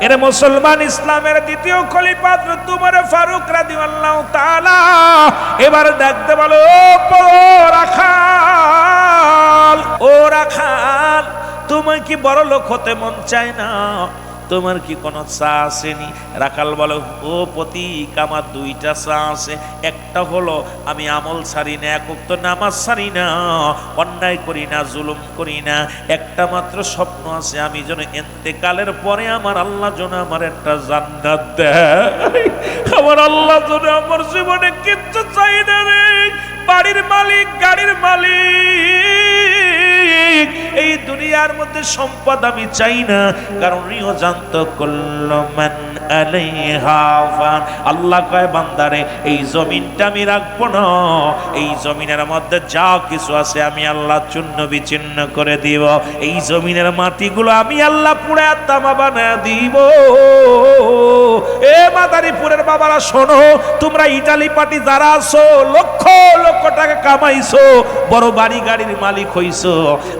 এর মুসলমান, ইসলামের দ্বিতীয় খলিফা হযরত উমর ফারুক রাদিয়াল্লাহু তাআলা এবার দেখতে বলো, ও রাখাল, ও রাখাল, তোমার কি বড় লোক হতে মন চায় না? তোমার কি কোনো চা আসেনি? রাখাল বলো, ও প্রতীক, আমার দুইটা চা আছে। একটা হলো আমি আমল ছাড়ি না, এক ওয়াক্ত নামাজ ছাড়ি না, অন্যায় করি না, জুলুম করি না। একটা মাত্র স্বপ্ন আছে, আমি যেন ইন্তেকালের পরে আমার আল্লাহ যেন আমার একটা জান্নাত দেয়। আমার আল্লাহ যেন আমার জীবনে কিচ্ছু চাই না রে, বাড়ির মালিক, গাড়ির মালিক, এই দুনিয়ার মধ্যে সম্পদ আমি চাই না। কারণ রিও জানতো কুল্লু মান আলাইহা ফান, আল্লাহ কয় বান্দারে এই জমিনটা আমি রাখবো না, এই জমিনের মধ্যে যা কিছু আছে আমি আল্লাহ চূর্ণ বিচ্ছিন্ন করে দিব। এই জমিনের মাটিগুলো আমি আল্লাহ পুড়ে তামা বানায় দিব। এ মাদারীপুরের বাবারা শোনো, তোমরা ইটালি পার্টি যারা আছো, লক্ষ লক্ষ টাকা কামাইছো, বড় বাড়ি গাড়ির মালিক হইছো,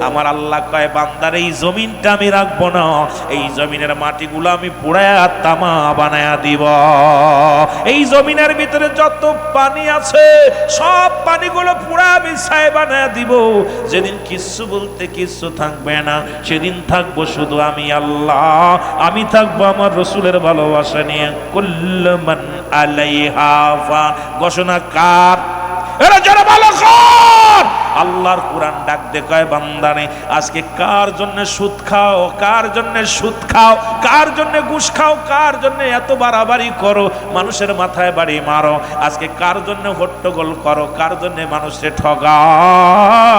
আমার আল্লাহ কয় বান্দার এই জমিনটা আমি রাখবো না, এই জমিনের মাটিগুলো আমি পুড়ায়া তামা বানায়া দিব। এই জমিনের ভিতরে যত পানি আছে সব পানিগুলো পুরা আমি ছাই বানায়া দিব। যেদিন কিচ্ছু বলতে কিচ্ছু থাকবে না, সেদিন থাকবো শুধু আমি আল্লাহ, আমি থাকবো আমার রসুলের ভালোবাসা নিয়ে। কুল্লু মান আলাইহা ফান, ঘোষণা কার? এরা যারা ভালো কর, আল্লাহর কোরআন ডাক দেখায় বান্দারে, আজকে কার জন্য সুদ খাও, কার জন্য সুদ খাও, কার জন্য ঘুষ খাও, কার জন্য এত বাড়াবাড়ি করো, মানুষের মাথায় বাড়ি মারো, আজকে কার জন্য হট্টগোল করো, কার জন্য মানুষকে ঠগাও,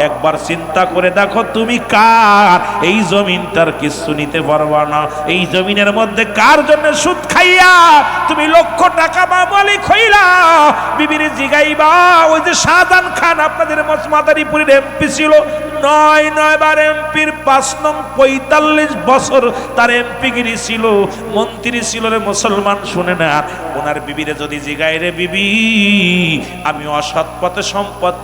একবার চিন্তা করে দেখো তুমি কার। এই জমিনটার কিছু নিতে পারবা না। এই জমিনের মধ্যে কার জন্য সুদ খাইয়া তুমি লক্ষ টাকা মালিক হইলা? বিবির জিগাইবা, ওই যে শাহজাহান খান আপনাদের মাদারীপুরের এমপি ছিল, ৯ বার এমপির ৫ নং ৪৫ বছর তার এমপিগিরি ছিল, মন্ত্রী ছিল রে মুসলমান, শুনে না। ওনার বিবিরে যদি জিগাই, রে বিবি, আমি অসৎ পথে সম্পদ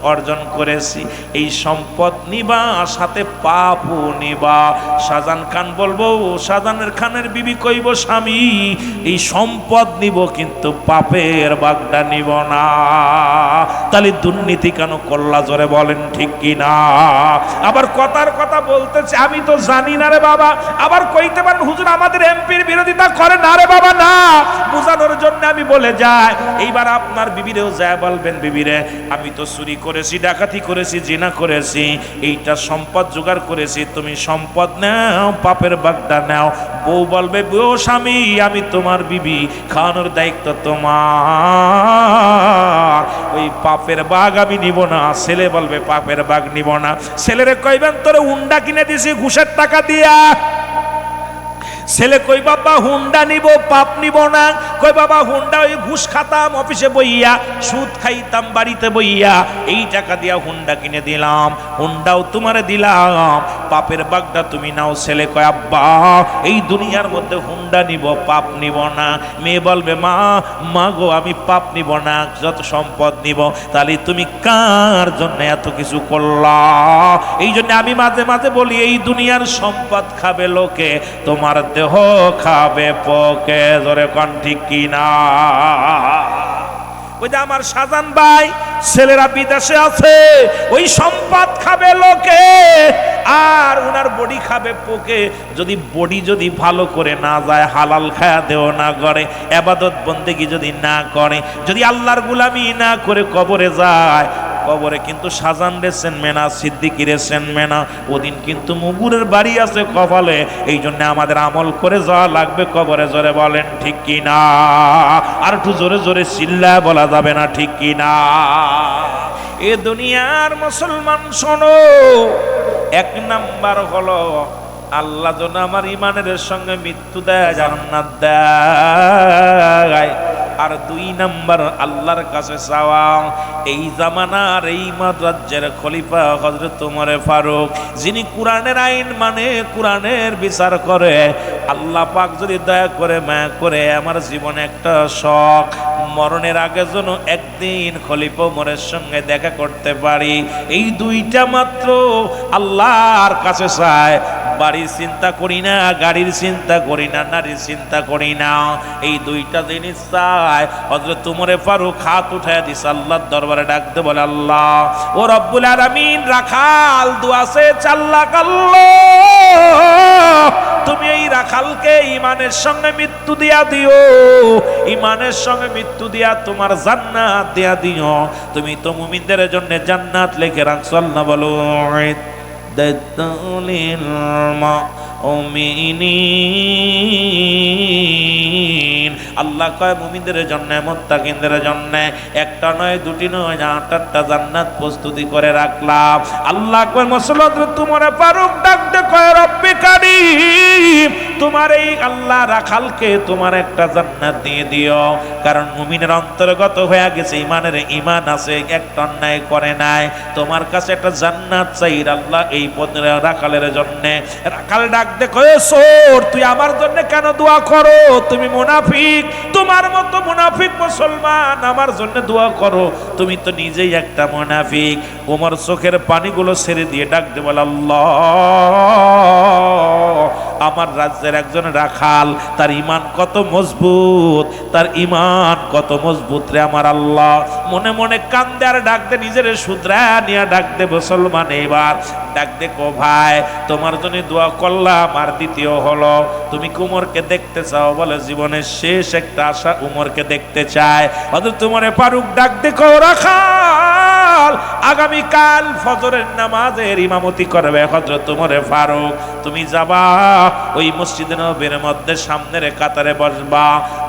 অর্জন করেছি, এই সম্পদ নিবা, সাথে পাপও নিবা। শাহজাহান খান বলবো, শাহজাহানের খানের বিবি কইব, স্বামী এই সম্পদ নিব কিন্তু পাপের বাগদা নিব না। তাহলে দুর্নীতি কেন করলা? জোরে বলেন ঠিক কিনা? আবার কথার কথা বলতেছে, আমি তো জানি না রে বাবা। আবার কইতে পারেন, হুজুর আমাদের এমপির বিরোধিতা করে না রে বাবা। না, বোঝানোর জন্য আমি বলে যাই। এইবার আপনার বিবিরেও যায় বলবেন, বিবিরে আমি তো চুরি করেছি, ডাকাতি করেছি, জিনা করেছি, এইটা সম্পদ জোগাড় করেছি, তুমি সম্পদ নাও, পাপের বাগদা নাও। বউ বলবে, বউ স্বামী আমি তোমার বিবি, খাওয়ানোর দায়িত্ব তোমার, ওই পাপের বাগ আমি নিব না। ছেলে বলবে পাপের বাগ নিব না। ছেলেরে কইবেন, তোরে উন্ডা কিনে দিছি ঘুষের টাকা দিয়া। ছেলে কই, বাবা হুন্ডা নিব, পাপ নিব না। কই, বাবা হুন্ডা ওই ঘুষ খাতাম অফিসে বইয়া, সুদ খাইতাম বাড়িতে বইয়া, এই টাকা দিয়া হুন্ডা কিনে দিলাম, হুন্ডাও তোমারে দিলাম, পাপের বাগদা তুমি নাও। ছেলে কয়, আব্বা এই দুনিয়ার মধ্যে হুন্ডা নিব, পাপ নিব না। মেয়ে বলবে, মা গো আমি পাপ নিব না, যত সম্পদ নিব। তাহলে তুমি কার জন্য এত কিছু করলা? এই জন্য আমি মাঝে মাঝে বলি, এই দুনিয়ার সম্পদ খাবে লোকে, তোমার দেহ খাবে পোকে। জোরে কোন ঠিক কিনা? ওই যে আমার শাহজাহান ভাই, ছেলেরা বিদেশে আছে, ওই সম্পদ খাবে লোকে আর উনার বডি খাবে পোকে। যদি বডি যদি ভালো করে না যায়, হালাল খায়া দেও না করে, ইবাদত বন্দেগী যদি না করে, যদি আল্লাহর গোলামি না করে কবরে যায়, কবরে কিন্তু শাহজাহান রে চেনবে না, সিদ্দিকী রে চেনবে না। ওদিন কিন্তু মুগুরের বাড়ি আছে কপালে। এই জন্য আমাদের আমল করে যাওয়া লাগবে কবরে। জোরে বলেন ঠিক কিনা? আর একটু জোরে জোরে চিল্লায় বলা যাবে না ঠিক কিনা? এ দুনিয়ার মুসলমান শোনো, ১ নাম্বার হলো আল্লাহ যেন আমার ইমানের সঙ্গে মৃত্যু দেয়, জান্নাত দেয়। আর ২ নাম্বার আল্লাহর কাছে চাওয়া, এই জামানার এই রাজ্যের খলিফা হযরত ওমর ফারুক, যিনি কোরআনের আইন মানে, কোরআনের বিচার করে, আল্লাহ পাক যদি দয়া করে মায়া করে আমার জীবনে একটা শখ, মরণের আগে যেন একদিন খলিফা ওমরের সঙ্গে দেখা করতে পারি। এই ২টা মাত্র আল্লাহর কাছে চায়। বাড়ির চিন্তা করি না, গাড়ির চিন্তা করি না, নারীর চিন্তা করি না, এই দুইটা জিনিস চাই। হযরত উমরে ফারুক হাত উঠায় দিছে, আল্লাহর দরবারে ডাকতে বলে, আল্লাহ ও রব্বুল আলামিন, রাখাল দুয়াছে আল্লাহ, তুমি এই রাখালকে ইমানের সঙ্গে মৃত্যু দিয়া দিও, ইমানের সঙ্গে মৃত্যু দিয়া তোমার জান্নাত দিয়া দিও। তুমি তো মুমিনদের জন্য জান্নাত লিখে রাখছো। আল্লাহ বলো, দাতুলিল মুমিনিন, আল্লাহ কয় মুমিনদের জন্য, মুত্তাকিনদের জন্য একটা নয়, দুটি নয়, 8টা জান্নাত প্রস্তুতি করে রাখলাম। আল্লাহ কয় মুসলমান তোমারে ফারুক ডাকতে কয়, রব্বে কারীম, তোমার এই আল্লাহ রাখালকে তোমার একটা জান্নাত দিয়ে দিও, কারণ মুমিনের অন্তর্গত হয়ে গেছে, ইমানের ইমান আছে, একটা অন্যায় করে নাই, তোমার কাছে একটা জান্নাত চাই আল্লাহ এই রাখালের জন্য। রাখাল ডাক দেখো, সোর তুই আমার জন্য কেন দোয়া করো? তুমি মুনাফিক, তোমার মতো মুনাফিক মুসলমান আমার জন্য দোয়া করো, তুমি তো নিজেই একটা মুনাফিক। ওমর চোখের পানিগুলো ছেড়ে দিয়ে ডাক দে বলে, আল্লাহ আমার রাজ্যের একজন রাখাল, তার ইমান কত মজবুত, তার ইমান কত মজবুত রে আমার আল্লাহ। মনে মনে কান্দে আর ডাক দে, নিজের শুধরা নিয়ে ডাক দে, মুসলমান এবার ডাক দে, কো ভাই তোমার জন্য দোয়া করলাম, আর দ্বিতীয় হলো তুমি উমরকে দেখতে চাও? বলে জীবনের শেষ একটা আশা উমরকে দেখতে চায়। হযরত উমরে ফারুক ডাক দে, কো রাখাল আগামীকাল ফজরের নামাজের ইমামতি করবে হযরত উমরে ফারুক, তুমি যাবা ওই মসজিদে নববীর মধ্যে সামনের কাতারে বসবা,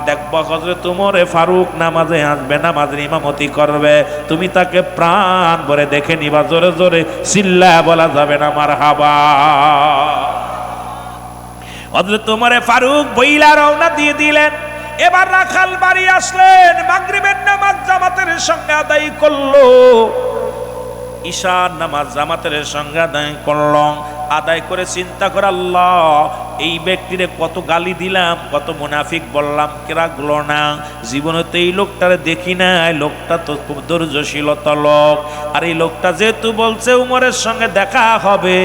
দেখবা হযরত উমরে ফারুক নামাজে আসবে, নামাজের ইমামতি করবে, তুমি তাকে প্রাণ ভরে দেখে নিবা, জোরে জোরে চিল্লায়া বলা যাবে না মারহাবা। হযরত উমরে ফারুক বইলা রওনা দিয়ে দিলেন। এবার রাখাল বাড়ি আসলেন, মাগরিবের নামাজ জামাতের সঙ্গে আদায় করলো, ঈশার নামাজ জামাতের সঙ্গে আদায় করল, আদায় করে চিন্তা করে, আল্লাহ এই ব্যক্তিরে কত গালি দিলাম, কত মুনাফিক বললাম, রাখলো না, জীবনে তো এই লোকটারে দেখি না, লোকটা তো খুব ধৈর্যশীলতা লোক, আর এই লোকটা যেহেতু বলছে উমরের সঙ্গে দেখা হবে,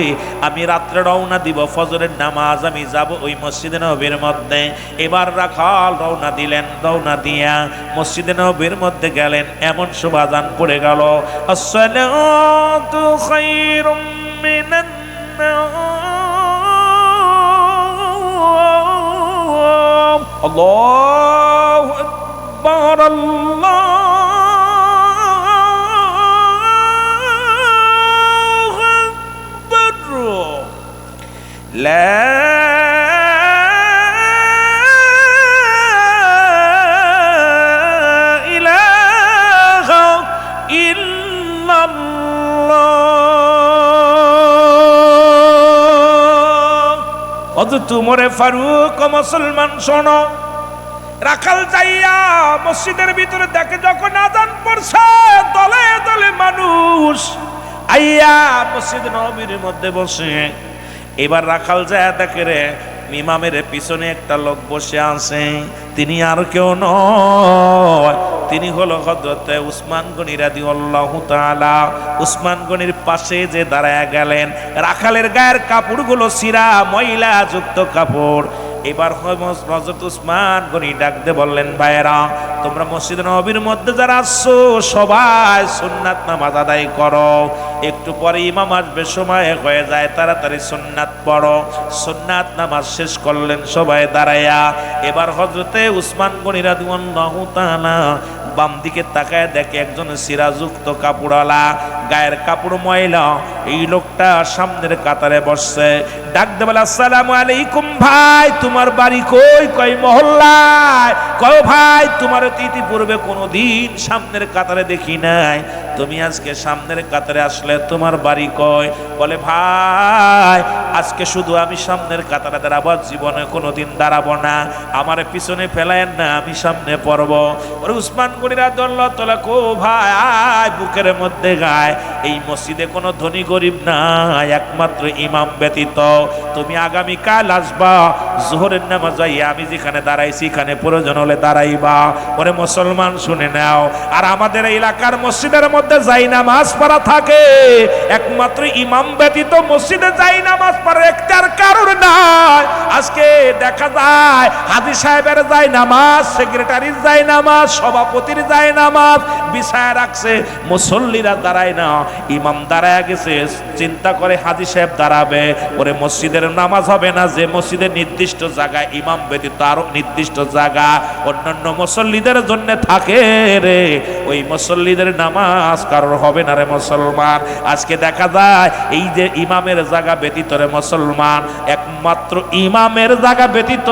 আমি রাত্রে রওনা দিব, ফজরের নামাজ আমি যাব ওই মসজিদে নববীর মধ্যে। এবার রাখাল রওনা দিলেন, রওনা দিয়া মসজিদে নববীর মধ্যে গেলেন, এমন সুবাজান পড়ে গেল, আসসালাতু খায়রুম মিনান নাওম, আল্লাহু আকবার, আল্লাহু আকবার, লা ইলাহা ইল্লাল্লাহ। হযরত উমরে ফারুক, মুসলমান শোনো, রাখাল যাইয়া মসজিদের ভিতরে দেখে যখন আযান পড়ছে, দলে দলে মানুষ আইয়া মসজিদ নববীর মধ্যে বসে। এবার রাখাল যায় দেখে রে ইমামের পিছনে একটা লোক বসে আছে, তিনি আর কেউ নয়, তিনি হলো হযরতে উসমান গনি রাদিয়াল্লাহু তাআলা। উসমান গনির পাশে যে দাঁড়ায় গেলেন, রাখালের গায়ের কাপড়গুলো ছিঁড়া ময়লা যুক্ত কাপড়। এবার হযরত উসমান গনি ডাক দিয়ে বললেন, ভাইয়েরা তোমরা মসজিদ নববীর মধ্যে যারা আসছো সবাই সুন্নাত নামাজ আদায় করো, একটু পরে ইমাম আসবে, সময় হয়ে যায়, তাড়াতাড়ি সুন্নাত পড়ো। সুন্নাত নামাজ শেষ করলেন সবাই দাঁড়ায়া। এবার হযরতে উসমান গনি রাদিয়াল্লাহু তাআলা বাম দিকে তাকায় দেখে একজন সিরাযুক্ত কাপড়ওয়ালা, গায়ের কাপড় ময়লা, এই লোকটা সামনের কাতারে বসছে। ডাক দে বলে, আসসালামু আলাইকুম ভাই, তোমার বাড়ি কই? কয় মহল্লায়। কয় ভাই তোমার ইতিপূর্বে কোনোদিন সামনের কাতারে দেখি নাই, তুমি আজকে সামনের কাতারে আসলে, তোমার বাড়ি কই? বলে ভাই আজকে শুধু আমি সামনের কাতারে দাঁড়াবো, জীবনে কোনোদিন দাঁড়াবো না, আমার পিছনে ফেলায়েন না, আমি সামনে পড়বো। ওরে উসমান গনি রাদিয়াল্লাহু তাআলা, কো ভাই আয়, বুকের মধ্যে গায়, এই মসজিদে কোনো ধনী গরিব নাই, একমাত্র ইমাম ব্যতীত। তুমি আগামীকাল আসবা, জোহরের নামাজ হইয়া আমি যেখানে দাঁড়াইছি এখানে প্রয়োজন হলে দাঁড়াইবা। ওরে মুসলমান শুনে নাও, আর আমাদের এলাকার মসজিদের মধ্যে যাই নামাজ পড়া থাকে, একমাত্র ইমাম ব্যতীত মসজিদে যাই নামাজ পড়ার একটার কারণ নাই। আজকে দেখা যায় হাজী সাহেবের যাই নামাজ, সেক্রেটারির যাই নামাজ, সভাপতির যাই নামাজ বিছায় রাখছে, মুসল্লিরা দাঁড়ায় না, ইমাম দাঁড়ায় গেছে, চিন্তা করে হাজী সাহেব দাঁড়াবে। ওরে মসজিদের নামাজ হবে না, যে মসজিদের নির্দিষ্ট জায়গায় ইমাম ব্যতীত আরো নির্দিষ্ট জায়গা অন্যান্য মুসল্লিদের জন্য থাকে রে, ওই মুসল্লিদের নামাজ কারোর হবে না রে মুসলমান। আজকে দেখা যায় এই যে ইমামের জায়গা ব্যতীত রে মুসলমান, একমাত্র ইমামের জায়গা ব্যতীত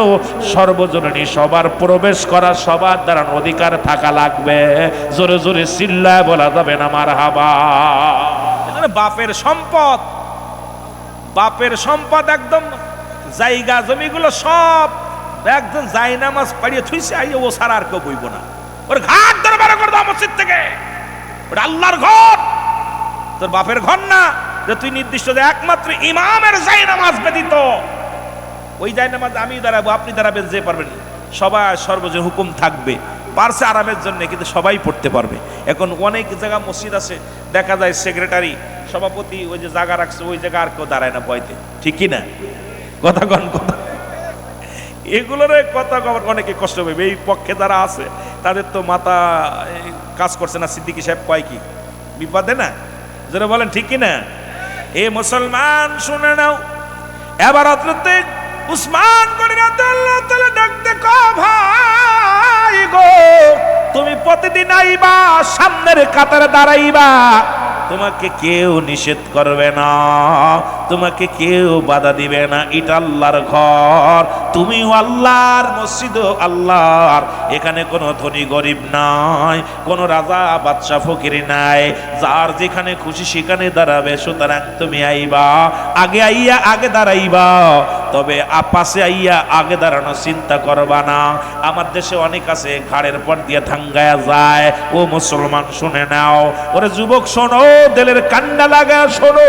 সর্বজনীন সবার প্রবেশ করা, সবার দাঁড়ানোর অধিকার থাকা লাগবে। জোরে জোরে চিল্লায় বলা যাবে না মারহাবা। বাপের সম্পদ, বাপের সম্পদ একদম জায়গা জমিগুলো সব একদম যাই নামাজ পাড়িয়ে থুইছে, আইয়ে ও সারা আর কেউ বইব না। ওর ঘাট ধরে বের করে দাও মসজিদ থেকে, ওটা আল্লাহর ঘর, তোর বাপের ঘর না যে তুই নির্দিষ্ট একমাত্র ইমামের যাই নামাজ ব্যতীত ওই যাই নামাজ আমি দাঁড়াবো, আপনি দাঁড়াবেন, যে পারবেন সবাই সর্বজন হুকুম থাকবে, পারছে আরামের জন্য, কিন্তু সবাই পড়তে পারবে। এখন অনেক জায়গা মসজিদ আছে দেখা যায় সেক্রেটারি সভাপতি ওই যে জায়গা রাখছে, ওই জায়গা আর কেউ দাঁড়ায় না ভয়তে, ঠিক কি না? কথা কন কথা, এগুলোর কথা অনেকে কষ্ট পাবে। এই পক্ষে যারা আছে তাদের তো মাথা কাজ করছে না। সিদ্দিকী সাহেব কয় কি বিপদে না, যারা বলেন ঠিক কি না? এ মুসলমান শুনে নাও, এবার অত্রতে উসমান গনি রাদিয়াল্লাহু তাআলা ডাকতে কও, ভাই গো তুমি প্রতিদিন আইবা, সামনের কাতারে দাঁড়াইবা, তোমাকে কেউ নিষেধ করবে না, তোমাকে কেউ বাধা দিবে না, এটা আল্লাহর ঘর, তুমিও আল্লাহর, মসজিদও আল্লাহর, এখানে কোনো ধনী গরিব নাই, কোনো রাজা বাদশা ফকির নাই, যার যেখানে খুশি সেখানে দাঁড়াবে। সুতরাং তুমি আইবা, আগে আইয়া আগে দাঁড়াইবা, তবে পাশে আইয়া আগে দাঁড়ানো চিন্তা করবা না। আমার দেশে অনেক আছে ঘাড়ের পর দিয়ে ধাঙ্গায়া যায়। ও মুসলমান শুনে নাও, ওরে যুবক শোনো, দিলের কান্না লাগা শোনো।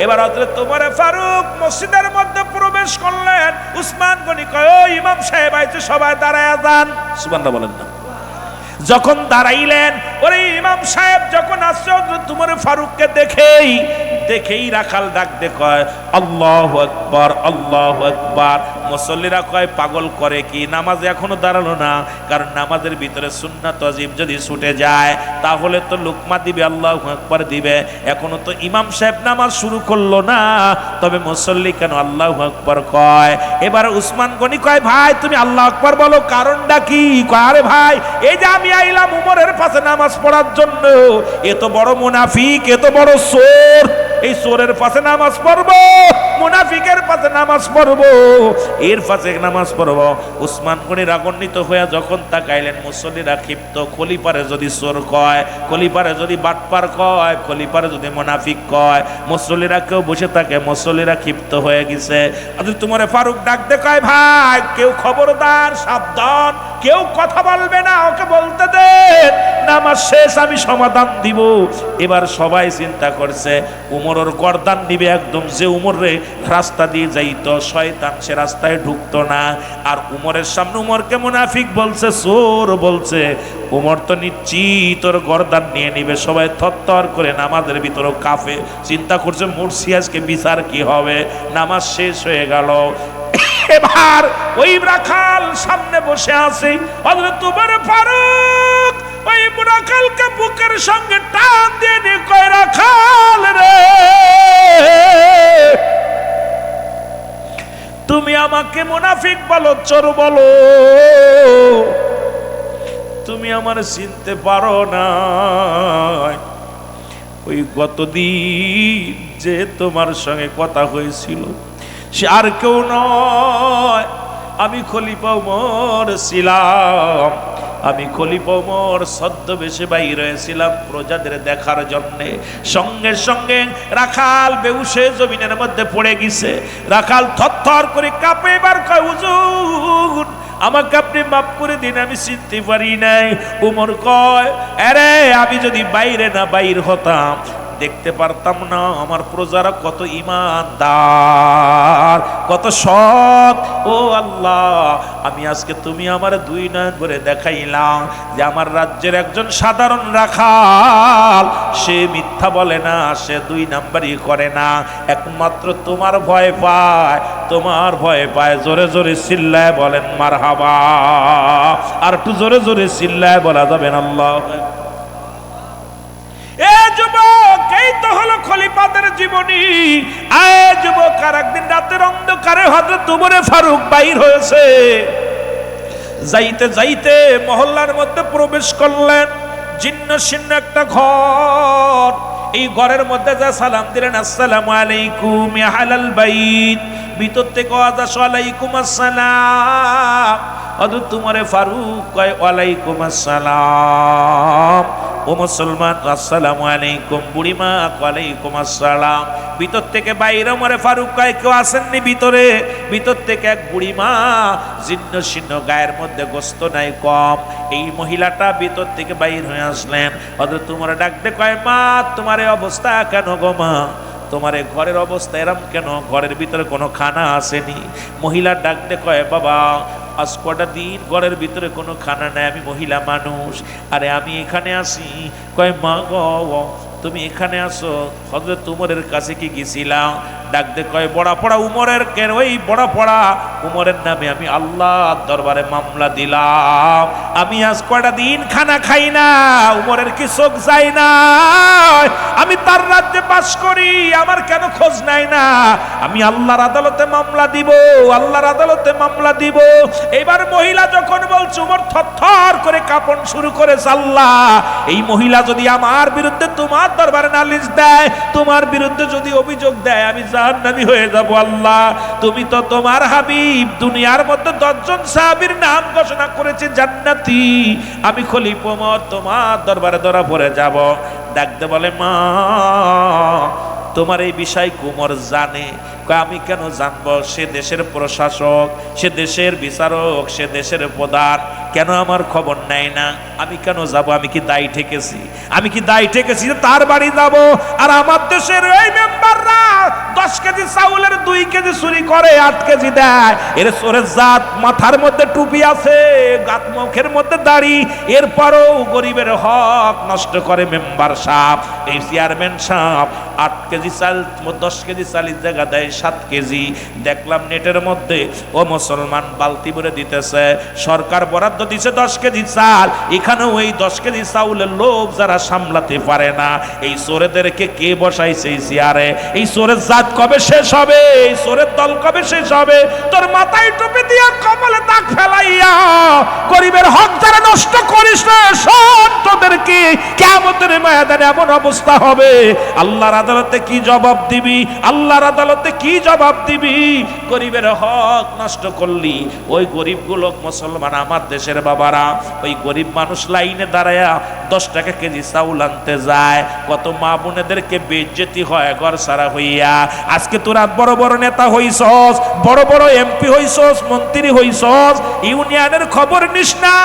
এবার হযরত ওমর ফারুক মসজিদের মধ্যে প্রবেশ করলেন। উসমান গনি কয়, ও ইমাম সাহেব আইছে, সবাই দাঁড়ায়া যান। সুবহানাল্লাহ বলেন না। যখন দাঁড়াইলেন, ওরে ইমাম সাহেব যখন আসছে হযরত ওমর ফারুককে দেখেই রাখাল ডাক দে কয়, আল্লাহু আকবার, আল্লাহু আকবার। মুসল্লিরা কয়, পাগল করে কি, নামাজে এখনো দাঁড়ালো না? কারণ নামাজের ভিতরে সুন্নাত ওয়াজিব যদি ছুটে যায় তাহলে তো লুকমা দিবে, আল্লাহু আকবার দিবে, এখনো তো ইমাম সাহেব নামাজ শুরু করলো না, তবে মুসল্লি কেন আল্লাহু আকবার কয়? এবার উসমান গনি কয়, ভাই তুমি আল্লাহু আকবার বলো, কারণটা কি? কয়, আরে ভাই, এই যে আমি আইলাম উমরের পাশে নামাজ পড়ার জন্য, এত বড় মুনাফিক, এত বড় চোর, এই চোরের পাশে নামাজ পড়বো, মুনাফিকের পাশে নামাজ পড়বো, এর পাশে নামাজ পড়বো। উসমান গনি রাগান্বিত হয়ে যখন তাকাইলেন, মুসল্লিরা ক্ষিপ্ত। খলিফারে যদি চোর কয়, খলিফারে যদি বাটপার কয়, খলিফারে যদি মুনাফিক কয়, মুসল্লিরা কেউ বসে থাকে, মুসল্লিরা ক্ষিপ্ত হয়ে গেছে। তোমার ফারুক ডাক দে কয়, ভাই কেউ খবরদার, সাবধান, কেউ কথা বলবে না, ওকে বলতে দেন, নামাজ শেষ, আমি সমাধান দিব। এবার সবাই চিন্তা করছে উমরের গর্দান নিবে একদম, যে উমরে রাস্তা দিয়ে যাইতো শয়তান, সে রাস্তায় ঢুকতো না। আর উমরের সামনে উমরকে মুনাফিক বলছে, চোর বলছে, উমর তো নিশ্চিত ওর গর্দান নিয়ে নিবে। সবাই থরথর করে নামাজের ভিতরে কাফে, চিন্তা করছে মুর্শি আজকে বিচার কি হবে। নামাজ শেষ হয়ে গেল। এবার ওই রাখাল সামনে বসে আছে, হযরত ওমর ফারুক ওই রাখালকে বুকের সঙ্গে টান দিয়ে নিয়ে কয়, রাখাল রে, তুমি আমাকে মুনাফিক বলো, চোর বলো, তুমি আমার চিনতে পারো না। ওই গতদিন যে তোমার সঙ্গে কথা হয়েছিল সে আর কেউ নয়, আমি খলিফা ওমর ছিলাম। আমি খলিফা ওমর ছদ্মবেশে বাইর হয়েছিলাম প্রজাদের দেখার জন্যে। সঙ্গে সঙ্গে রাখাল বেহুশে জমিনের মধ্যে পড়ে গেছে। রাখাল থরথর করে কাঁপে, এবার কয়, হুজুর আমাকে আপনি মাফ করে দিন, আমি চিনতে পারি নাই। ওমর কয়, আরে আমি যদি বাইরে না বাইর হতাম, দেখতে পারতাম না আমার প্রজারা কত ঈমানদার, কত সৎ। ও আল্লাহ, আমি আজকে তুমি আমার দুই নয়ন করে দেখাইলাম যে আমার রাজ্যের একজন সাধারণ রাখাল, সে মিথ্যা বলে না, সে দুই নাম্বারই করে না, একমাত্র তোমার ভয় পায়, তোমার ভয় পায়। জোরে জোরে চিল্লায় বলেন মারহাবা। আর একটু জোরে জোরে চিল্লায় বলা যাবেন আল্লাহ। এ যুবক, এই তো হলো খলিফাদের জীবনী। এ যুবক, আর একদিন রাতের অন্ধকারে হযরত উমরে ফারুক বাইর হয়েছে। যাইতে যাইতে মহল্লার মধ্যে প্রবেশ করলেন। জীর্ণ শীর্ণ একটা ঘর, এই ঘরের মধ্যে যা সালাম দিলেন, আসসালামু আলাইকুম ইয়া আহলাল বাইত, ভিতর থেকে আওয়াজ আসে ওয়ালাইকুম আসসালাম। হযরত উমরে ফারুক কয় ওয়ালাইকুম আসসালাম। ও মুসলমান, আসসালামু আলাইকুম। বুড়িমা ওয়ালাইকুম আসসালাম। ভিতর থেকে বাইরে উমরে ফারুক কয় কেউ আসেননি ভিতরে? ভিতর থেকে এক বুড়িমা, জীর্ণ শীর্ণ, গায়ের মধ্যে গোস্ত নাই কম, এই মহিলাটা ভিতর থেকে বাইর হয়ে আসলেন। হযরত উমরে ডাকতে কয় মা, তোমার এই অবস্থা কেন গো মা? তোমার এই ঘরের অবস্থা এরম কেন? ঘরের ভিতরে কোনো খানা আসেনি? মহিলা ডাকতে কয় বাবা, আজ কটা দিন ঘরের ভিতরে কোনো খানা নাই, আমি মহিলা মানুষ, আরে আমি এখানে আসি। কয় মা গো, তুমি এখানে আসো, হযরত উমরের কাছে কি গেছিলাম? ডাকতে কয় বড়া পড়া উমরের কেন? ওই বড়া পড়া উমরের নামে আমি আল্লাহর দরবারে মামলা দিলাম, আমি আজ কয়টা দিন খানা খাই না, উমরের কি চোখ যায় না? আমি তার রাজ্যে বাস করি, আমার কেন খোঁজ নাই না? আমি আল্লাহর আদালতে মামলা দিব, আল্লাহর আদালতে মামলা দিব। এবার মহিলা যখন বলছে, উমর থরথর করে কাঁপন শুরু করে, আল্লাহ, এই মহিলা যদি আমার বিরুদ্ধে তোমার দরবারে নালিশ দেয়, তোমার বিরুদ্ধে যদি অভিযোগ দেয়, আমি জাহান্নামী হয়ে যাব। আল্লাহ, তুমি তো তোমার হাবিব দুনিয়ার মধ্যে 10 জন সাহাবীর নাম ঘোষণা করেছে জান্নাতি, আমি খলিফা ওমর তোমার দরবারে ধরা পড়ে যাব। ডাকতে বলে মা, তোমার এই বিষয় উমর জানে? আমি কেন জানবো? সে দেশের প্রশাসক, সে দেশের বিচারক, সে দেশের প্রধান, কেন আমার খবর নেয় না? আমি কেন যাব? আমি কি দায়ী ঠেকেছি? আমি কি দায়ী ঠেকেছি যে তার বাড়ি যাব? আর আমার দেশের এই মেম্বাররা 10 কেজি চাউলের 2 কেজি চুরি করে 8 কেজি দেয়। এর চোরের জাত, মাথার মধ্যে টুপি আছে, গাত মুখের মধ্যে দাড়ি, এরপরও গরিবের হক নষ্ট করে মেম্বার সাহেব, এই চেয়ারম্যান সাহেব। 8 কেজি চাল 10 কেজি চালের জায়গা দেয় 7 কেজি। দেখলাম নেটের মধ্যে, ও মুসলমান, বালতি ভরে দিতেছে, সরকার বরাদ্দ দিছে 10 কেজি চাল, এখানেও এই 10 কেজি চাউলের লোভ যারা সামলাতে পারে না, এই চোরেদেরকে কে বসাইছে এই চেয়ারে? এই চোরের জাত কবে শেষ হবে? এই চোরের দল কবে শেষ হবে? তোর মাথায় টুপি দিয়া কপালে দাগ ফেলাইয়া গরিবের হক যারা নষ্ট করিস না, সব তোদেরকে কিয়ামতের ময়দানে এমন অবস্থা হবে, আল্লাহর আদালতে কি জবাব দিবি? আল্লাহর আদালতে কি জবাব দিবি? গরিবের হক নষ্ট করলি। ওই গরিবগুলো মুসলমান, আমার দেশের বাবারা, ওই গরিব মানুষ লাইনে দাঁড়ায়া 10 টাকা কেজি চাউল আনতে যায়, কত মা বোনেদেরকে বেইজ্জতি হয় ঘর সারা হইয়া। আজকে তোরা বড় বড় নেতা হইছস, বড় বড় এমপি হইছস, মন্ত্রী হইছস, ইউনিয়নের খবর নিস না,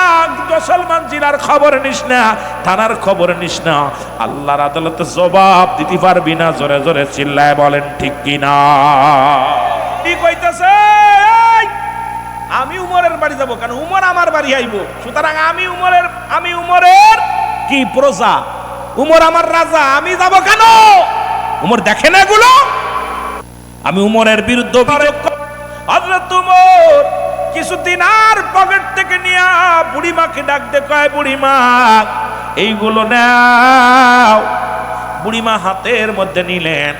মুসলমান জেলার খবর নিস না, থানার খবর নিস না, আল্লাহর আদালতে জবাব দিতে পারবি না। জোরে জোরে চিল্লায় বলেন ঠিক কিনা? কি কইতেছে? আমি উমরের বাড়ি যাব কেন? উমর আমার বাড়ি আইব, সুতরাং আমি উমরের কি প্রজা, উমর আমার রাজা, আমি যাব কেন? উমর দেখে না এগুলো? আমি উমরের বিরুদ্ধে হযরত উমর কিছুদিন আর পকেট থেকে নিয়ে বুড়িমাকে ডাক দে, কয় বুড়িমা এইগুলো নাও। বুড়িমা হাতের মধ্যে নিলেন,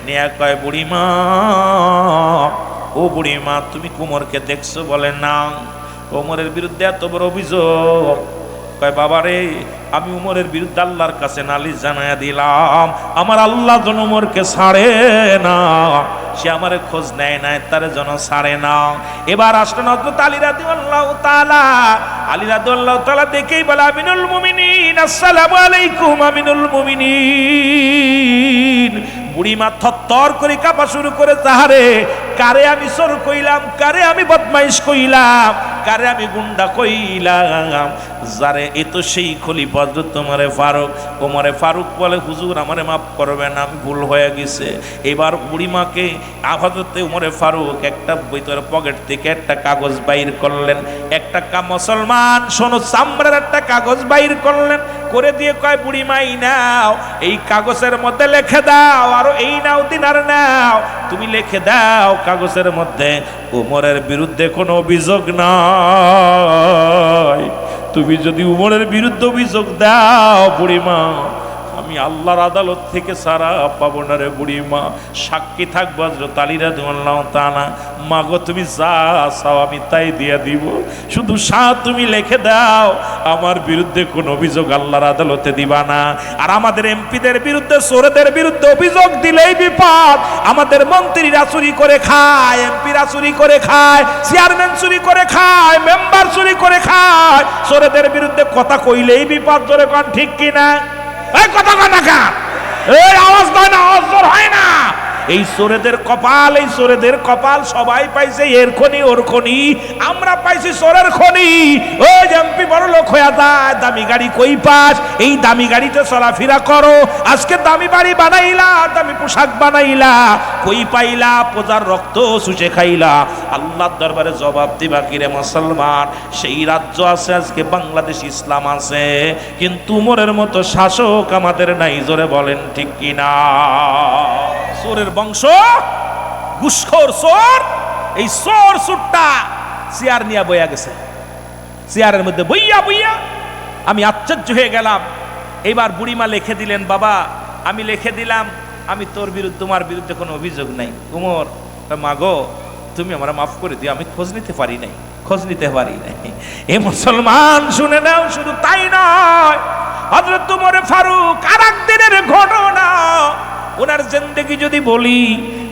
নিয়ে কয় বুড়িমা, ও বুড়িমা, তুমি উমরকে দেখছো? বলে না। উমরের বিরুদ্ধে এত বড় অভিযোগ। কয় বাবা রে, আমি উমরের বিরুদ্ধে আল্লাহর কাছে নালিশ জানাইয়া দিলাম, আমার আল্লাহ যেন উমরকে ছাড়ে না, সে আমারে খোঁজ নেয় না, তার যেন ছাড়ে না। এবার আসলেন হযরত আলী রাদিয়াল্লাহু তাআলা। আলী রাদিয়াল্লাহু তাআলা দেখেই বলে, আমিনুল মুমিনিন, আসসালামু আলাইকুম আমিনুল মুমিনিন। বুড়িমা থরথর করে কাঁপা শুরু করে, তাহারে কারে আমি চোর কইলাম, কারে আমি বদমাইশ কইলাম, কারে আমি গুন্ডা কইলাম, যারে এ তো সেই খলিফা হযরত ওমরে ফারুক। ওমরে ফারুক বলে, হুজুর আমারে মাফ করবেন, আমি ভুল হয়ে গেছে। এবার বুড়িমাকে হযরত ওমরে ফারুক একটা ভিতরে পকেট থেকে একটা কাগজ বাইর করলেন, একটা মুসলমান শোনো, চামড়ার একটা কাগজ বাইর করলেন, করে দিয়ে কয়, বুড়িমা এই নাও, এই কাগজের মধ্যে লিখে দাও, আর এই নাও দিনার নাও, তুমি লিখে দাও কাগজের মধ্যে ওমরের বিরুদ্ধে কোনো অভিযোগ নাই। তুমি যদি উমরের বিরুদ্ধে অভিযোগ দাও বুড়িমা, আমি আল্লাহর আদালত থেকে সারা পাবো না রে বুড়িমা। সাক্ষী থাকবো হযরত আলী রাদিয়াল্লাহু তাআলা। মাগো তুমি যা চাও আমি তাই দিয়ে দিব, শুধু তুমি লিখে দাও আমার বিরুদ্ধে কোন অভিযোগ আল্লাহর আদালতে দিবা না। আর আমাদের এমপিদের বিরুদ্ধে, চোরদের বিরুদ্ধে অভিযোগ দিলেই বিপদ। আমাদের মন্ত্রীরা চুরি করে খায়, এমপিরা চুরি করে খায়, চেয়ারম্যান চুরি করে খায়, মেম্বার চুরি করে খায়। চোরদের বিরুদ্ধে কথা কইলেই বিপদ। জোরে কোন ঠিক কিনা? এই কথা কয় না কা, এই আওয়াজ দেয় না, আওয়াজ জোর হয় না। এই চোরেদের কপাল, এই চোরেদের কপাল। সবাই পাইছে এর খনি ওর খনি, আমরা পাইছি চোরের খনি। ওই এমপি বড় লোক হয়ে যায়, দামি গাড়ি কই পাস, এই দামি গাড়িতে চলাফেরা করো, আজকে দামি বাড়ি বানাইলা, দামি পোশাক বানাইলা, কই পাইলা? প্রজার রক্ত চুষে খাইলা। আল্লাহর দরবারে জবাব দিবা কিরে মুসলমান? সেই রাজ্য আছে আজকে বাংলাদেশ, ইসলাম আছে, কিন্তু উমরের মতো শাসক আমাদের নাই। জোরে বলেন ঠিক কিনা? চোরের বংশ, ঘুষখোর চোর। এই চোর সুট্টা চেয়ার নিয়ে বইয়া গেছে, চেয়ারের মধ্যে বইয়া বইয়া আমি আশ্চর্য হয়ে গেলাম। এবার বুড়িমা লিখে দিলেন, বাবা আমি লিখে দিলাম, আমি তোর বিরুদ্ধে, তোমার বিরুদ্ধে কোনো অভিযোগ নাই। উমর, মাগো তুমি আমার মাফ করে দিও, আমি খোঁজ নিতে পারি নাই, খোঁজ নিতে পারি নাই। এ মুসলমান শুনে নাও, শুধু তাই নয়, হযরত ওমর ফারুক আর একদিনের ঘটনা, ওনার জিন্দেগি যদি বলি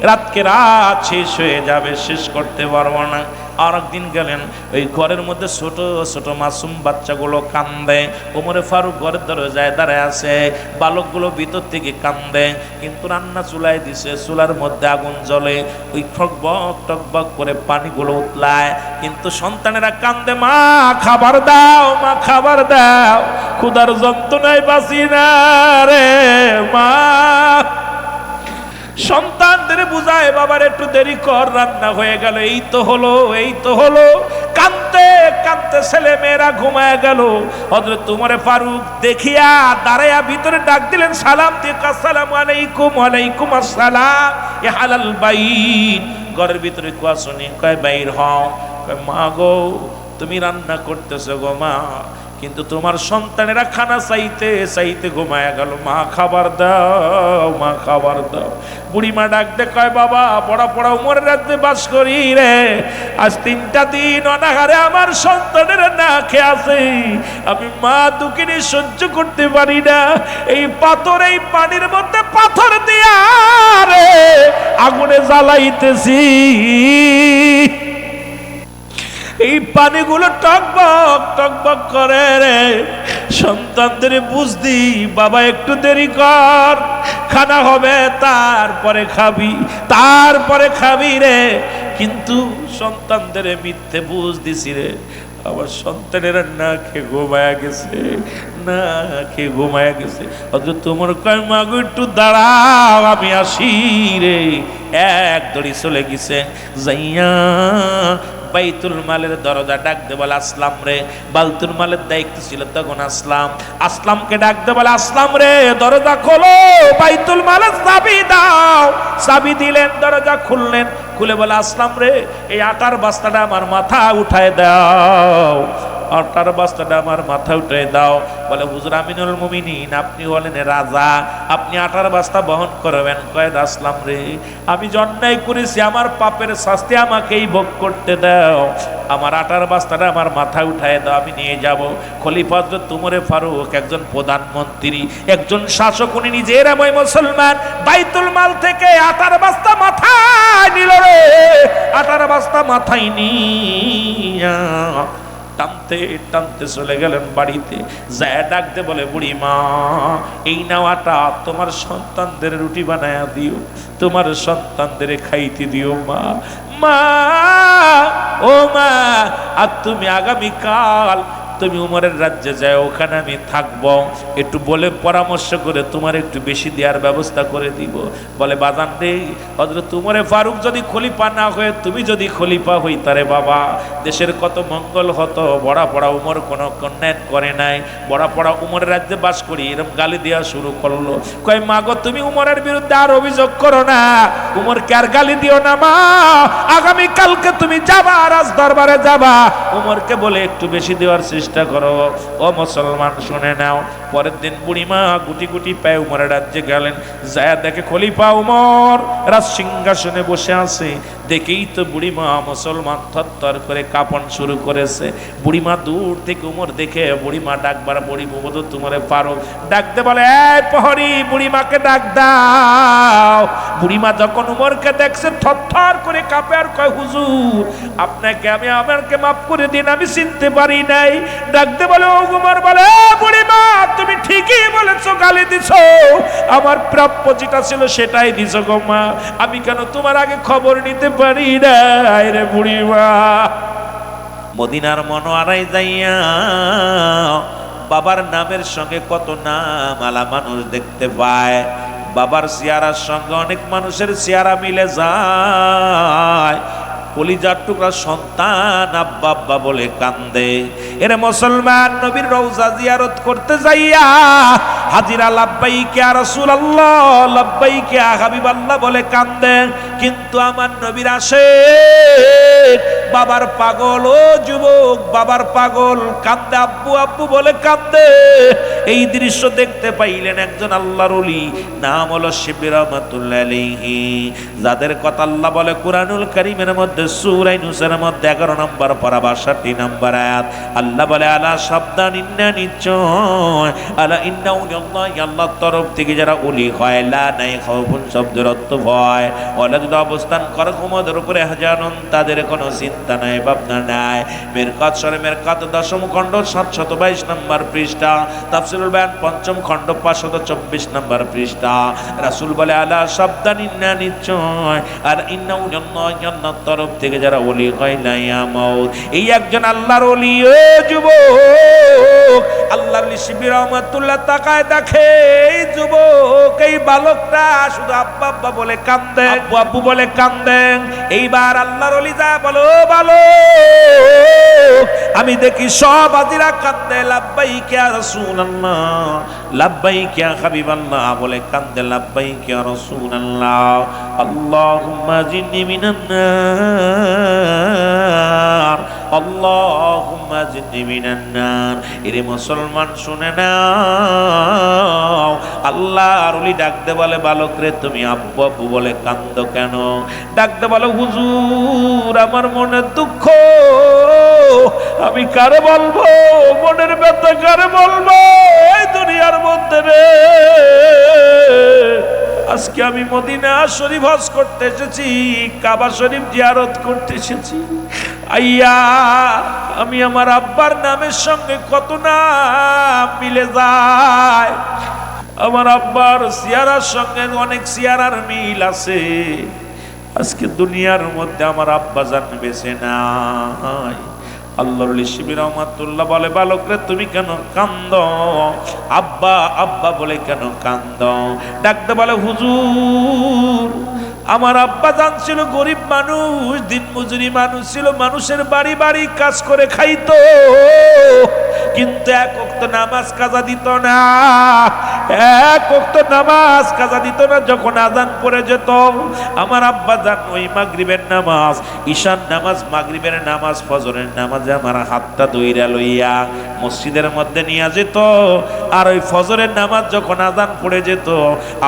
রাতকে রাত শেষ হয়ে যাবে, শেষ করতে পারবো না। আর একদিন গেলেন, ওই ঘরের মধ্যে ছোট ছোট মাসুম বাচ্চাগুলো কান্দে। ওমরে ফারুক ঘরের দরজায় দাঁড়ায় আছে, বালকগুলো ভিতর থেকে কান্দে, কিন্তু রান্না চুলায় দিছে, চুলার মধ্যে আগুন জ্বলে, ওই টকবক টকবক করে পানিগুলো উতলায়, কিন্তু সন্তানেরা কান্দে, মা খাবার দাও, মা খাবার দাও, ক্ষুধার যন্ত্রণায় বাঁচি না রে মা। সন্তানদের বুঝায়, বাবার একটু দেরি কর, রান্না হয়ে গেল, এই তো হলো, এই তো হলো। কাঁদতে কাঁদতে ছেলে মেয়েরা ঘুমায় গেল। হযরত ওমর ফারুক দেখিয়া দাঁড়াইয়া ভিতরে ডাক দিলেন, সালাম দিয়ে, আসসালামু আলাইকুম। ওয়ালাইকুম আসসালাম। এ হালাল বাইত। ঘরের ভিতরে কুয়া শুনি, কয় বাইর হও। কয় মা গো তুমি রান্না করতেছো গো মা, কিন্তু তোমার সন্তানেরা খানা চাইতে চাইতে ঘুমায় গেল, মা খাবার দাও, মা খাবার দাও। বুড়িমা ডাক দে, কয় বাবা পড়া পড়া উমরের রাজ্যে বাস করি রে, আজ 3টা দিন অনাহারে আমার সন্তানেরা না খেয়ে আছে, আমি মা দুঃখিনী সহ্য করতে পারি না। এই পাথর, এই পানির মধ্যে পাথর দিয়া রে আগুনে জ্বালাইতেছি, এই পানিগুলো টকবক টকবক করে রে। সন্তানদের বুঝদি, বাবা একটু দেরি কর, খানা হবে তারপরে খাবি, তারপরে খাবি রে। কিন্তু সন্তানদের মিথ্যে বুঝ দিছি রে। আমার সন্তানেরা না খেয়ে ঘুমায়া গেছে, না খেয়ে ঘুমায়া গেছে। অথচ তোমার কয় মাগো একটু দাঁড়াও, আমি আসি রে। এক দড়ি চলে গেছে, যাইয়া বাইতুল মালের দরজা ডাক দে বলে, আসলাম রে। বাইতুল মালের দায়িত্ব ছিল তখন আসলাম, আসলামকে ডাক দে বলে, আসলাম রে দরজা খোলো, বাইতুল মালের চাবি দাও। চাবি দিলেন, দরজা খুললেন, খুলে বলে, আসলাম রে এই আটার বস্তাটা আমার মাথা উঠায় দাও, আটার বস্তাটা আমার মাথা উঠায় দাও। বলে, হুজুর আমিনুল মুমিনিন আপনি হলেন রাজা, আপনি আটার বস্তা বহন করবেন। কয় আসলাম রে আমি অন্যায় করেছি, আমার পাপের শাস্তি আমাকেই ভোগ করতে দাও, আমার আটার বস্তাটা আমার মাথা উঠায় দাও, আমি নিয়ে যাব। খলিফা হযরত ওমর ফারুক একজন প্রধানমন্ত্রী, একজন শাসক, উনি নিজের আমি মুসলমান, বাইতুল মাল থেকে আটার বস্তা মাথায় নিল রে। আটার বস্তা মাথায় নিয়া টানতে টানতে চলে গেলেন বাড়িতে। যায় ডাকতে বলে, বুড়ি মা, এই নাওয়াটা তোমার সন্তানদের রুটি বানায়া দিও, তোমার সন্তানদের খাইতে দিও মা। মা, ও মা, আর তুমি আগামীকাল তুমি উমরের রাজ্যে যায়, ওখানে আমি থাকবো, একটু বলে পরামর্শ করে তোমার একটু বেশি দেওয়ার ব্যবস্থা করে দিব। বলে, বাজান রে, হযরত উমরে ফারুক যদি খলিফা না হয়ে তুমি যদি খলিফা হইতারে বাবা, দেশের কত মঙ্গল হতো। বড়া পড়া উমর কোনো কন্যায় করে নাই, বড়া পড়া উমরের রাজ্যে বাস করি, এরকম গালি দেওয়া শুরু করলো। কয়, মা গো, তুমি উমরের বিরুদ্ধে আর অভিযোগ করো না, উমরকে আর গালি দিও না মা, আগামী কালকে তুমি যাবা, রাজ দরবারে যাবা, উমরকে বলে একটু বেশি দেওয়ার চেষ্টা করো। ও মুসলমান, শুনে নাও। পরের দিন বুড়িমা গুটি গুটি পায়ে উমরের রাজ্যে গেলেন। যায় দেখে খলিফা উমর রাজ সিংহাসনে বসে আছে। দেখেই তো বুড়িমা মুসলমান থরথর করে কাঁপন শুরু করেছে। বুড়িমা দূর থেকে উমর দেখে বুড়িমা ডাকবার, বুড়ি মুহম্মদ তোমারে পারো ডাকতে বলে, এই প্রহরী, বুড়িমাকে ডাক দাও। বুড়িমা যখন উমরকে দেখছে থরথর করে কাঁপে আর কয়, হুজুর, আপনাকে আমাকে মাফ করে দিন, আমি চিনতে পারি নাই। ডাকতে বলে, ও উমর বলে, বুড়িমা তুমি ঠিকই বলেছো, গালি দিছো, আমার প্রাপ্য যেটা ছিল সেটাই দিছো গো মা, আমি কেন তোমার আগে খবর নিতে পারি নাই রে বুড়িমা। মদিনার মনোয়ারায় যাইয়া বাবার নামের সঙ্গে কত নাম আলা মানুষ দেখতে পায়। বাবার চেহারার সঙ্গে অনেক মানুষের চেহারা মিলে যায়। কলিজার টুকরা সন্তান আব্বা আব্বা বলে কান্দে। এরে মুসলমান, নবীর রওজা জিয়ারত করতে যাইয়া হাজিরা লাব্বাইক ইয়া রাসূলুল্লাহ, লাব্বাইক ইয়া হাবিবাল্লাহ বলে কান্দে। কিন্তু আমার নবীর আসে বাবার পাগল, ও যুবক, বাবার পাগল, কান্দে, আব্বু আব্বু বলে কান্দে। এই দৃশ্য দেখতে পাইলেন একজন আল্লাহর ওলি, নাম হলো শিবলি রহমাতুল্লাহ আলাইহি, যাদের কথা আল্লাহ বলে কুরআনুল কারীমের মধ্যে সূরা ইউনূসের মধ্যে 11 নম্বর পারা 62 নম্বর আয়াত। আল্লাহ বলে, আলা সাবধান, ইন্না নিশ্চয়, আলা ইন্না উলিয়াল্লাহ, আল্লাহর তরফ থেকে যারা ওলি হয়, লা নাই খাউফুন শব্দের অর্থ ভয়, ওয়ালা যদি অবস্থান করে কুমদের উপরে হাজারন, তাদের কোনো চিন্তা নাই, ভাবনা নাই। মিরকাত শরীফ, মিরকাত 10ম খণ্ড 722 নম্বর পৃষ্ঠা, তাফসীরুল বায়ান 5ম খণ্ড 524 নম্বর পৃষ্ঠা। রাসূল বলে, আলা সাবধান, ইন্না নিশ্চয়, আর ইন্না উলিয়াল্লাহ, আল্লাহর তরফ থেকে যারা ওলি হয়, লা ইয়ামুত। এই একজন আল্লাহর ওলি। ও যুবক, আল্লাহর ওলি শিবলি রহমাতুল্লাহ তাকায় দেখে এই যুবক, এই বালকটা শুধু আব্বা আব্বা বলে কান্দে, আব্বু আব্বু বলে কান্দে। এইবার আল্লাহর ওলি যায় বলো, বালক, আমি দেখি সব হাজিরা কান্দে, লাব্বাইক ইয়া রাসূলুল্লাহ, লাব্বাইক ইয়া হাবিবাল্লাহ বলে কান্দে, লাব্বাইক ইয়া রাসূলুল্লাহ, আল্লাহুম্মা জিন্নি মিনান নার, আল্লাহুম্মা জিন্নি মিনান নার। এরে মুসলমান, শুনে নাও, আল্লাহর ওলি ডাকতে বলে, বালক রে, তুমি আব্বু আব্বু বলে কান্দো কেন? ডাকতে বলে, হুজুর, আমার মনের দুঃখ আমি কারে বলবো, মনের ব্যথা কারে বলবো এই দুনিয়ার মধ্যে রে। আজকে আমি মদিনা শরীফ হজ করতে এসেছি, কাবা শরীফ জিয়ারত করতে এসেছি। আইয়া, আমি আমার আব্বার নামের সঙ্গে কত নাম মিলে যায়, আমার আব্বার চেহারার সঙ্গে অনেক চেহারার মিল আছে। আজকে দুনিয়ার মধ্যে আমার আব্বা জান বেঁচে নাই। আল্লাহর ওলি শিবলি রহমাতুল্লাহ বলে, বালক রে, তুমি কেন কান্দো? আব্বা আব্বা বলে কেন কান্দো? ডাকতে বলে, হুজুর, আমার আব্বা জান ছিল গরিব মানুষ, দিন মজুরি মানুষ ছিল, মানুষের বাড়ি বাড়ি কাজ করে খাইতো, কিন্তু এক ওয়াক্ত নামাজ কাজা দিত না, এক ওয়াক্ত নামাজ কাজা দিত না। যখন আজান পড়ে যেত, আমার আব্বা জান ওই মাগরিবের নামাজ, ঈশার নামাজ, মাগরিবের নামাজ, ফজরের নামাজে আমার হাতটা ধইরা লইয়া মসজিদের মধ্যে নিয়ে যেত। আর ওই ফজরের নামাজ যখন আজান পড়ে যেত,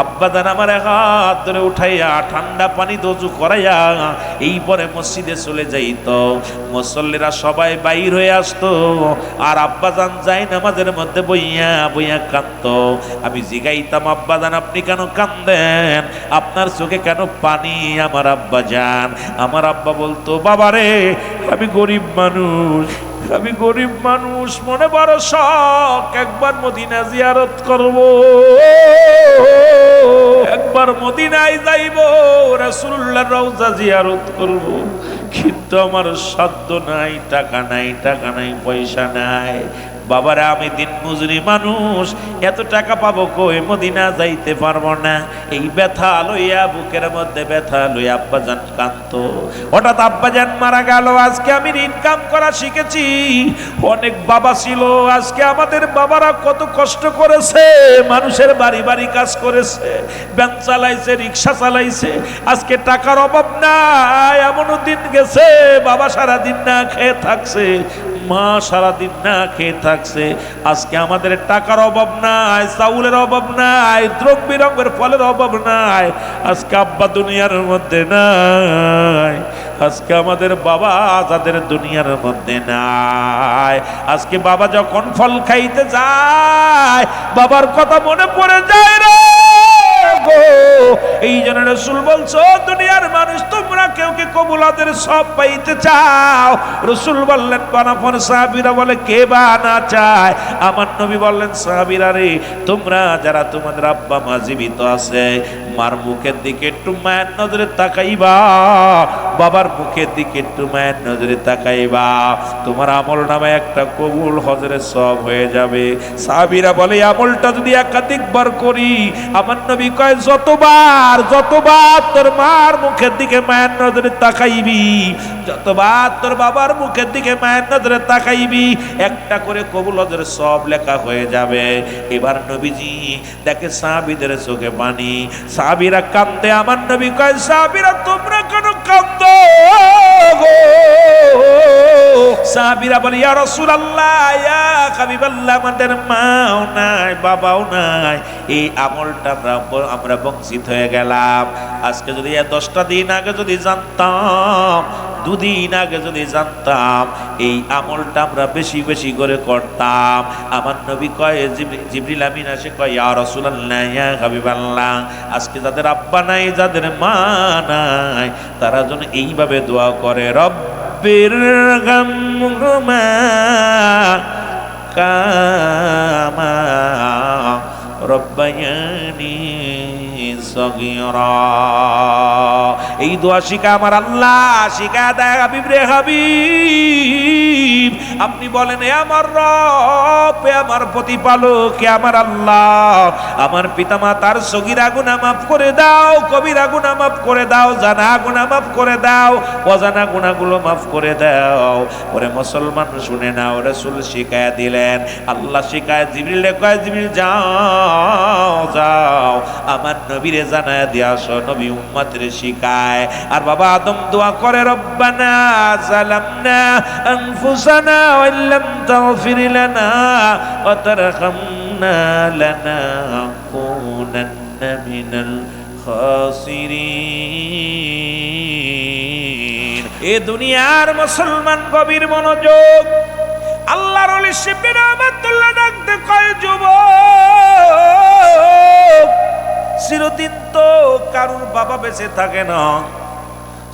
আব্বা জান আমার হাত ধরে উঠাইয়া ঠান্ডা পানি দজু করাইয়া এই পরে মসজিদে চলে যাইত। মুসল্লিরা সবাই বাইর হয়ে আসতো, আর আব্বা জান যাই নামাজের মধ্যে বইয়া বইয়া কাঁদতো। আমি জিগাইতাম, আব্বা জান, আপনি কেন কান্দেন? আপনার চোখে কেন পানি? আমার আব্বা জান, আমার আব্বা বলতো, বাবারে, আমি গরিব মানুষ, আমি গরিব মানুষ, মনে বড় শখ, একবার মদিনা জিয়ারত করব, একবার মদিনায় যাইব, রাসূলুল্লাহর রওজা জিয়ারত করব। কিন্তু আমার সাধ্য নাই, টাকা নাই, টাকা নাই, পয়সা নাই। বাবারা, আমি দিন মজুরি মানুষ, এত টাকা পাবো কই? মদিনা যাইতে পারবো না। এই ব্যথা লইয়া, বুকের মধ্যে ব্যথা লইয়া আব্বাজান কাঁদতো। হঠাৎ আব্বাজান মারা গেল। আজকে আমি ইনকাম করা শিখেছি। অনেক বাবা ছিল, আজকে আমাদের বাবারা কত কষ্ট করেছে, মানুষের বাড়ি বাড়ি কাজ করেছে, ব্যাংক চালাইছে, রিক্সা চালাইছে। আজকে টাকার অভাব নাই। এমনও দিন গেছে বাবা সারাদিন না খেয়ে থাকছে, মা সারাদিন না খেয়ে থাকছে। আজকে আমাদের টাকার অভাব নাই, চাউলের অভাব নাই, দ্রব্য রঙের ফলের অভাব নাই। আজকে আব্বা দুনিয়ার মধ্যে নাই, আজকে আমাদের বাবা যাদের দুনিয়ার মধ্যে নাই। আজকে বাবা যখন ফল খাইতে যায়, বাবার কথা মনে পড়ে যায় রে গো। এই জন্য রাসূল বলছো, দুনিয়ার মানুষ তোমরা কেউ কি কবুলাদের সব পাইতে চাও? রাসূল বললেন বানাফর, সাহাবীরা বলে কে বা না চায়? আমার নবী বললেন, সাহাবীরা রে, তোমরা যারা তোমাদের আব্বা মা জীবিত আছে, মার মুখের দিকে একটু মায়ের নজরে তাকাইবা, বাবার মুখের দিকে একটু মায়ের নজরে তাকাইবা, তোমার আমল নামায় একটা কবুল হজরের সব হয়ে যাবে। সাহাবীরা বলে, আমলটা যদি একাধিকবার করি, আমার নবী কয় যতবার তোর মার মুখের দিকে মায়ের নজরে তাকাইবি, যতবার তোর বাবার মুখের দিকে মায়ের নজরে তাকাইবি, একটা করে কবুল হজরের সব লেখা হয়ে যাবে। এবার নবীজি দেখে সাহাবীদের চোখে পানি, সাহাবীরা কাঁদতে। আমার নবী কয়, সাহাবীরা তোমরা কেন কাঁদো গো? সাহাবীরা বলে, ইয়া রাসূলুল্লাহ, ইয়া হাবিবাল্লাহ, আমাদের মাও নাই, বাবাও নাই, এই আমলটা আমরা বঞ্চিত হয়ে গেলাম। আজকে যদি 10টা দিন আগে যদি জানতাম, 2 দিন আগে যদি জানতাম, এই আমলটা আমরা বেশি বেশি করে করতাম। আমার নবী কয়, জিবরিল আমিন আসে কয়, ইয়া রাসূলুল্লাহ, ইয়া হাবিবাল্লাহ, আজকে যাদের আব্বা নাই, যাদের মা নাই, তারা যেন এইভাবে দোয়া করে, রব্বিরহামহুমা কামা রব্বায়ানি সগীরা। এই দোয়া শিখা আমার আল্লাহ শিখা দেয়। হাবিব রে হাবিব, আপনি বলেন, এ আমার রব, এ আমার প্রতিপালক, এ আমার আল্লাহ, আমার পিতামাতার সগীরা গুনাহ মাফ করে দাও, কবিরা গুনাহ মাফ করে দাও, জানা গুনাহ মাফ করে দাও, অজানা গুনাহগুলো মাফ করে দাও। ওরে মুসলমান শুনে নাও, রাসূল শিখায়া দিলেন, আল্লাহ শিখায়, জিবরিলে কয়, জিবরিল যাও যাও আমার নবীরে জানায়া দিয়ে আসো। নবী উম্মতের শিখায়। আর বাবা আদম দোয়া করে, রব্বানা যালামনা আনফুসানা ওয়া ইল্লাম তাগফির লানা ওয়া তারহামনা লানাকুনান্না মিনাল খাসিরিন। এ দুনিয়ার মুসলমান গভীর মনোযোগ। আল্লাহর ওলি শিবলি রহমাতুল্লাহ ডাকতে কয়, যুবক, চিরদিন তো কারুর বাবা বেঁচে থাকে না,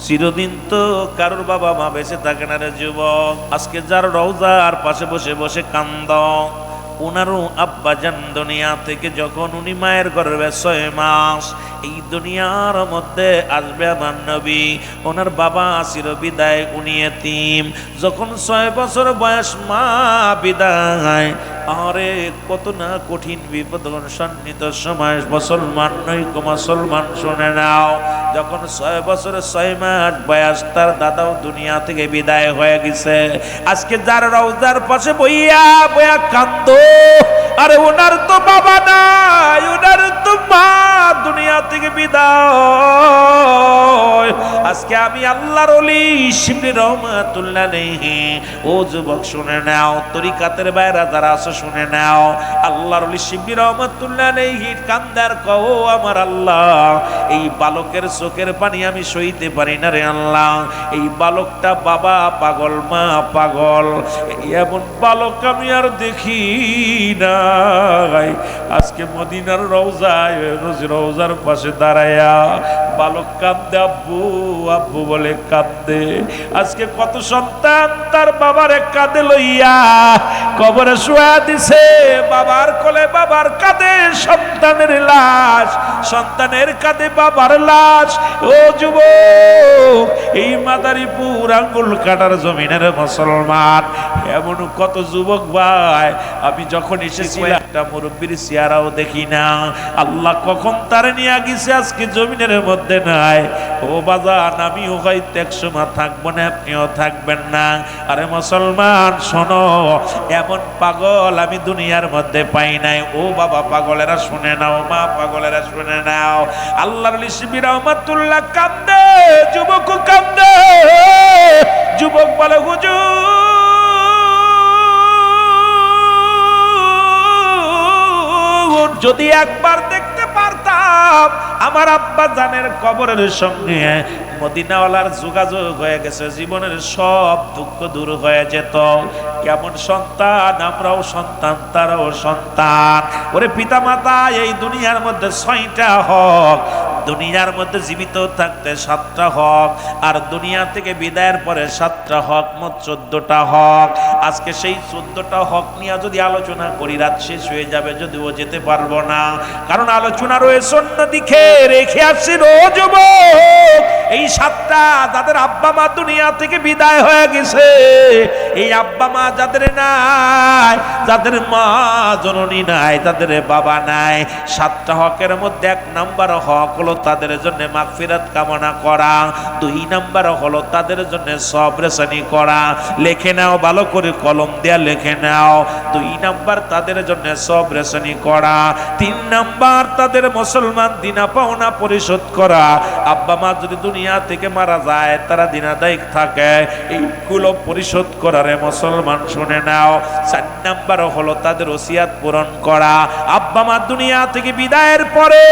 চিরদিন তো কারুর বাবা মা বেঁচে থাকে না রে যুবক। আজকে যার রওজার পাশে বসে বসে কান্দ, ওনারও আব্বাজান দুনিয়া থেকে যখন উনি মায়ের গর্ভে 6 মাস, এই দুনিয়ার মধ্যে আসবে আমার নবী, ওনার বাবা চির বিদায়, উনি এতিম। যখন 6 বছর বয়স, মা বিদায়। আরে কত না কঠিন বিপদ সন্নিহিত সময়। মুসলমান নৈক মুসলমান শুনে নাও, যখন 6 বছর 6 মাস বয়স, তার দাদাও দুনিয়া থেকে বিদায় হয়ে গেছে। আজকে যার রওজার পাশে বইয়া বইয়া কান্দো, আরে ওনার তো বাবা নাই, ওনার তো মা দুনিয়া থেকে বিদায়। আজকে আমি আল্লাহর ওলি শিবলি রহমাতুল্লাহ আলাইহি, ও যুবক শুনে নাও, তরিকাতের বাইরে যারা আছে শুনে নাও, আল্লাহর ওলি শিবলি রহমাতুল্লাহ আলাইহি কান্দার কও, আমার আল্লাহ, এই বালকের চোখের পানি আমি সইতে পারি না রে আল্লাহ। এই বালকটা বাবা পাগল, মা পাগল, এমন বালক আমি আর দেখি না। আজকে মদিনার রওজায়, রোজার পাশে দাঁড়ায়া বালক কাঁদে আব্বু আব্বু বলে কাঁদে। আজকে কত সন্তান তার বাবার কাঁধে লইয়া কবরে শুয়া দিছে, বাবার কোলে বাবার কাঁধে সন্তানের লাশ, সন্তানের কাঁধে বাবার লাশ। ও যুবক, এই মাদারীপুর আঙ্গুল কাটার জমিনের মুসলমান, এমন কত যুবক ভাই, আমি যখন এসেছি একটা মুরব্বীর চেহারাও দেখি না। আল্লাহ কখন তারে নিয়ে গেছে আজকে জমিনের মধ্যে নাই। ও বাজান, আমিও হয়তো এক সময় থাকবো না, আপনিও থাকবেন না। আরে মুসলমান শোনো, এমন পাগল আমি দুনিয়ার মধ্যে পাই নাই। ও বাবা পাগলেরা শুনে নাও, মা পাগলেরা শুনে নাও। আল্লাহর লিসবি রহমাতুল্লাহ কান্দে, যুবক কান্দে। যুবক বলে হুজুর, যদি একবার দেখতে পারতাম আমার আব্বা জানের কবরের সঙ্গে মদিনাওয়ালার যোগাযোগ হয়ে গেছে, জীবনের সব দুঃখ দূর হয়ে যেত। কেমন সন্তান, আমরাও সন্তান, তারাও সন্তান। ওরে পিতা মাতা, এই দুনিয়ার মধ্যে 6টা হক, দুনিয়ার মধ্যে জীবিত থাকতে 7টা হক, আর দুনিয়া থেকে বিদায়ের পরে 7টা হক, মোট 14টা হক। আজকে সেই 14টা হক নিয়ে যদি আলোচনা করি রাত শেষ হয়ে যাবে, যদিও যেতে পারবো না, কারণ আলোচনা রয়েছে অন্যদিকে। রেখে আসছি যুবক, এই 7টা যাদের আব্বা মা দুনিয়া থেকে বিদায় হয়ে গেছে, এই আব্বা মা যাদের নাই, যাদের মা জননী নাই, তাদের বাবা নাই, 7টা হকের মধ্যে 1 নাম্বার হক হলো তাদের জন্য মাগফিরাত কামনা করা। 2 নাম্বার হলো তাদের জন্য সবরেশানি করা। লিখে নাও, ভালো করে কলম দেয়া লিখে নাও। 2 নাম্বার তাদের জন্য সবরেশানি করা। 3 নাম্বার তাদের মুসলমান দিনা পাওনা পরিশোধ করা। আব্বা মা যদি দুনিয়া থেকে মারা যায়, তারা দিনাদায়ক থাকে, এইগুলো পরিশোধ করারে মুসলমান শুনে নাও। 4 নাম্বার হলো তাদের ওসিয়াত পূরণ করা। আব্বা মা দুনিয়া থেকে বিদায়ের পরে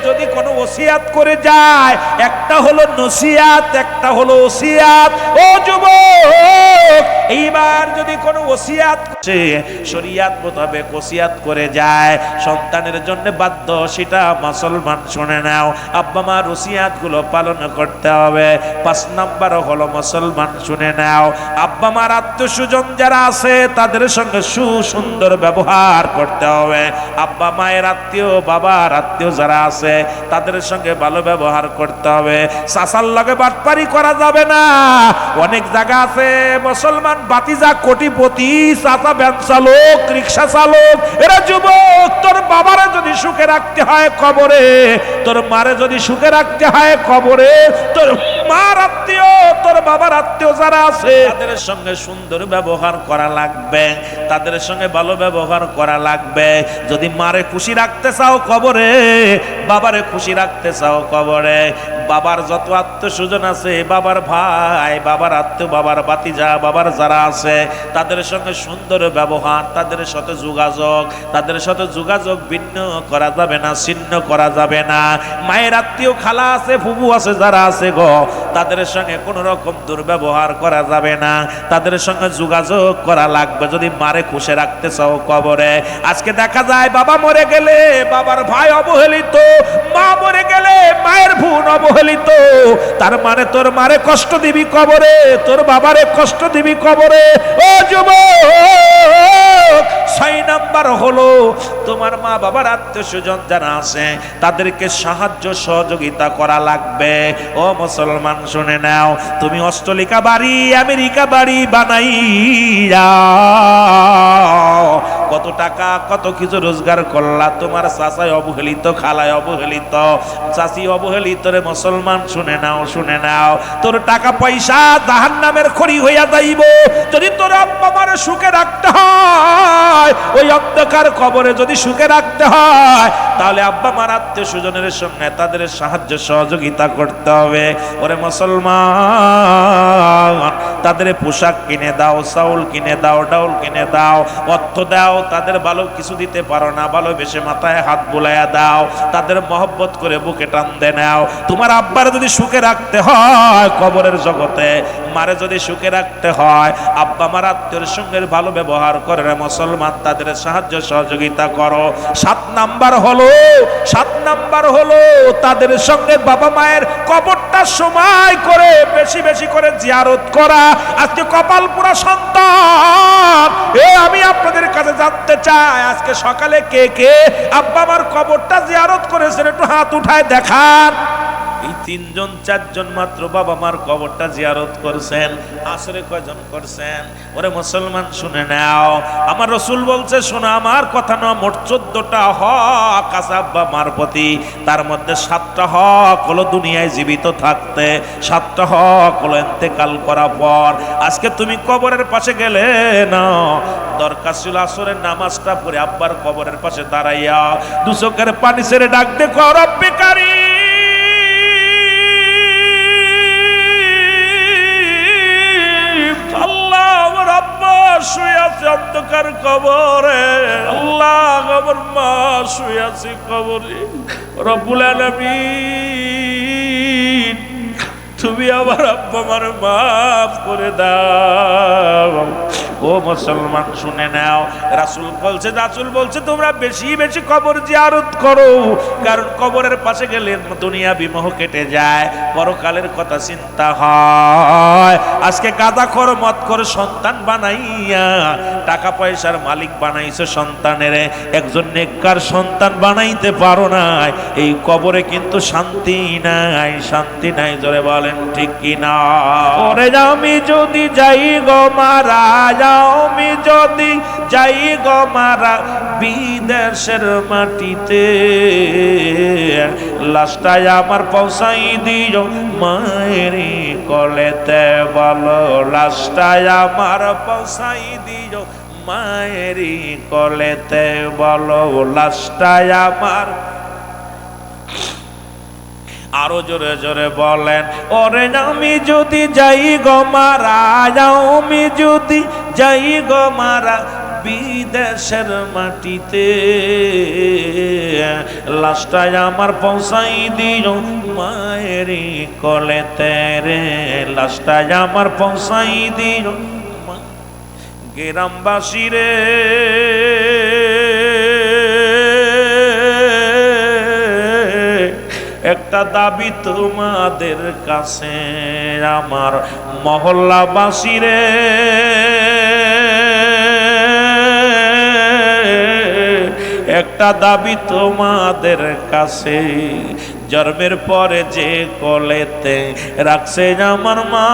যদি কোনো ওসিয়াত করে যায়, একটা হলো নসিয়াত, একটা হলো ওসিয়াত। ও যুবক, এইবার যদি কোনো ওসিয়াত শরিয়াত মোতাবেক ওসিয়াত করে যায়, সন্তানের জন্য বাধ্য, সেটা মুসলমান শুনে নাও। আব্বা মার ওসিয়াত গুলো পালন করতে হবে। 5 নাম্বার হলো মুসলমান শুনে নাও, আব্বা মার আত্মীয় স্বজন যারা আছে তাদের সঙ্গে সুন্দর ব্যবহার করতে হবে। আব্বা মায়ের আত্মীয়, বাবার আত্মীয় যারা আছে তাদের সঙ্গে ভালো ব্যবহার করতে হবে। চাচার লগে বাটপারি করা যাবে না। অনেক জায়গা আছে মুসলমান বাতিজা কোটিপতি, চাচা ভ্যান চালক, রিক্সা চালক। এরা যুবক, তোর বাবারে যদি সুখে রাখতে হয় কবরে, তোর মারে যদি সুখে রাখতে হয় কবরে, তোর মার আত্মীয়, তোর বাবার আত্মীয় যারা আছে তাদের সঙ্গে সুন্দর ব্যবহার করা লাগবে, তাদের সঙ্গে ভালো ব্যবহার করা লাগবে। যদি মারে খুশি রাখতে চাও কবরে, বাবারে খুশি রাখতে চাও কবরে, বাবার যত আত্মীয় স্বজন আছে, বাবার ভাই, বাবার আত্মীয়, বাবার বাতিজা, বাবার যারা আছে তাদের সঙ্গে সুন্দর ব্যবহার, তাদের সাথে যোগাযোগ, তাদের সাথে যোগাযোগ ভিন্ন করা যাবে না, ছিন্ন করা যাবে না। মায়ের আত্মীয়, খালা আছে, ফুফু আছে, যারা আছে গো, তাদের সঙ্গে কোনো রকম দুর্ব্যবহার করা যাবে না, তাদের সঙ্গে যোগাযোগ করা লাগবে যদি মারে খুশি রাখতে চাও কবরে। আজকে দেখা যায় বাবা মরে গেলে বাবার ভাই অবহেলিত, মা মরে গেলে মায়ের বোন অবহেলিত। তার মানে তোর মারে কষ্ট দিবি কবরে, তোর বাবারে কষ্ট দিবি কবরে। ও যুবক, 6 নাম্বার হলো তোমার মা বাবার আত্মীয় স্বজন যারা আছে তাদেরকে সাহায্য সহযোগিতা করা লাগবে। ও মুসলমান শুনে নাও, তুমি অস্ট্রেলিয়া বাড়ি, আমেরিকা বাড়ি বানাইয়া কত টাকা কত কিছু রোজগার করলা, তোমার চাচাই অবহেলিত, খালায় অবহেলিত, চাচি অবহেলিত। রে মুসলমান শুনে নাও, শুনে নাও, তোর টাকা পয়সা জাহান্নামের খড়ি হইয়া যাইব যদি তোর আব্বা মারে সুখে রাখতে হয়। ওই অন্ধকার কবরে যদি সুখে রাখতে হয়, তাহলে আব্বা মার আত্মীয় স্বজনের সঙ্গে তাদের সাহায্য সহযোগিতা করতে হবে। ওরে মুসলমান, তাদের পোশাক কিনে দাও, চাউল কিনে দাও, ডাউল কিনে দাও, অর্থ দাও, তাদের ভালো কিছু দিতে পারো না, ভালোবেসে মাথায় হাত বুলাইয়া দাও, তাদের মহব্বত করে বুকে টান দে নাও। তোমার আব্বার যদি সুখে রাখতে হয় কবরের জগতে, মারে যদি সুখে রাখতে হয়, আব্বা মার আত্মীয়ের সঙ্গে ভালো ব্যবহার করে রে মুসলমান, তাদের সাহায্য সহযোগিতা করো। 7 নাম্বার হলো তাদের সঙ্গে বাবা মায়ের কবরটা সময় করে বেশি বেশি করে জিয়ারত করা। আজকে কপাল পুরা সন্তান, আমি আপনাদের কাছে জানতে চাই, আজকে সকালে কে কে আব্বা মার কবরটা জিয়ারত করেছেন একটু হাত উঠায় দেখান। এই 3 জন 4 জন মাত্র বাবা মার কবরটা জিয়ারত করছেন। আসরে কয়জন করছেন? ওরে মুসলমান শুনে নাও, আমার রাসূল বলছে, শোনো আমার কথা না, মোট 14টা হক আছে আব্বা মার প্রতি। তার মধ্যে 7টা হক হলো দুনিয়ায় জীবিত থাকতে, 7টা হক হলো ইন্তেকাল করার পর। আজকে তুমি কবরের পাশে গেলে না, দরকার ছিল আসরের নামাজটা পড়ে আব্বার কবরের পাশে দাঁড়াইয়া 2 চোখের পানি ছেড়ে ডাক দে, রব্বে কারীম, শুয়ে আছে অন্ধকার কবরে, আল্লাহ আমার মা শুয়ে আছে কবরে, রব্বুল আলামিন তুমি আমার আব্বা আমার মাফ করে দাও। ও মুসলমান শুনে নাও, রাসূল বলছে তোমরা বেশি বেশি কবর জিয়ারত করো, কারণ কবরের পাশে গেলে দুনিয়া বিমোহ কেটে যায়, পরকালের কথা চিন্তা হয়। আজকে গাঁজাখোর মদখোর সন্তান বানাইয়া টাকা পয়সার মালিক বানাইছো সন্তানের, একজন নেককার সন্তান বানাইতে পারো নাই। এই কবরে কিন্তু শান্তি নাই, জোরে বলেন ঠিক কিনা? ওরে আমি যদি যাই গো মারা, আমি যদি যাই গো মারা বিদেশের মাটিতে, লাশটাই আমার পৌঁছাই দিও মায়েরই কোলেতে, বলো লাশটাই আমার পৌঁছাই দিও মায়েরই কোলেতে, বলো লাশটাই আমার। আরো জোরে জোরে বলেন, ওরে আমি যদি যাই গো মারা, আমি যদি যাই গো মারা বিদেশের মাটিতে, লাশটাই আমার পৌঁছাই দিও মায়েরই কোলেতে রে, লাশটাই আমার পৌঁছাই দিও। গ্রামবাসী রে, একটা দাবি তোমাদের কাছে, আমার মহল্লাবাসী রে, একটা দাবি তোমাদের কাছে, জন্মের পরে যে কোলেতে রাখছে আমার মা,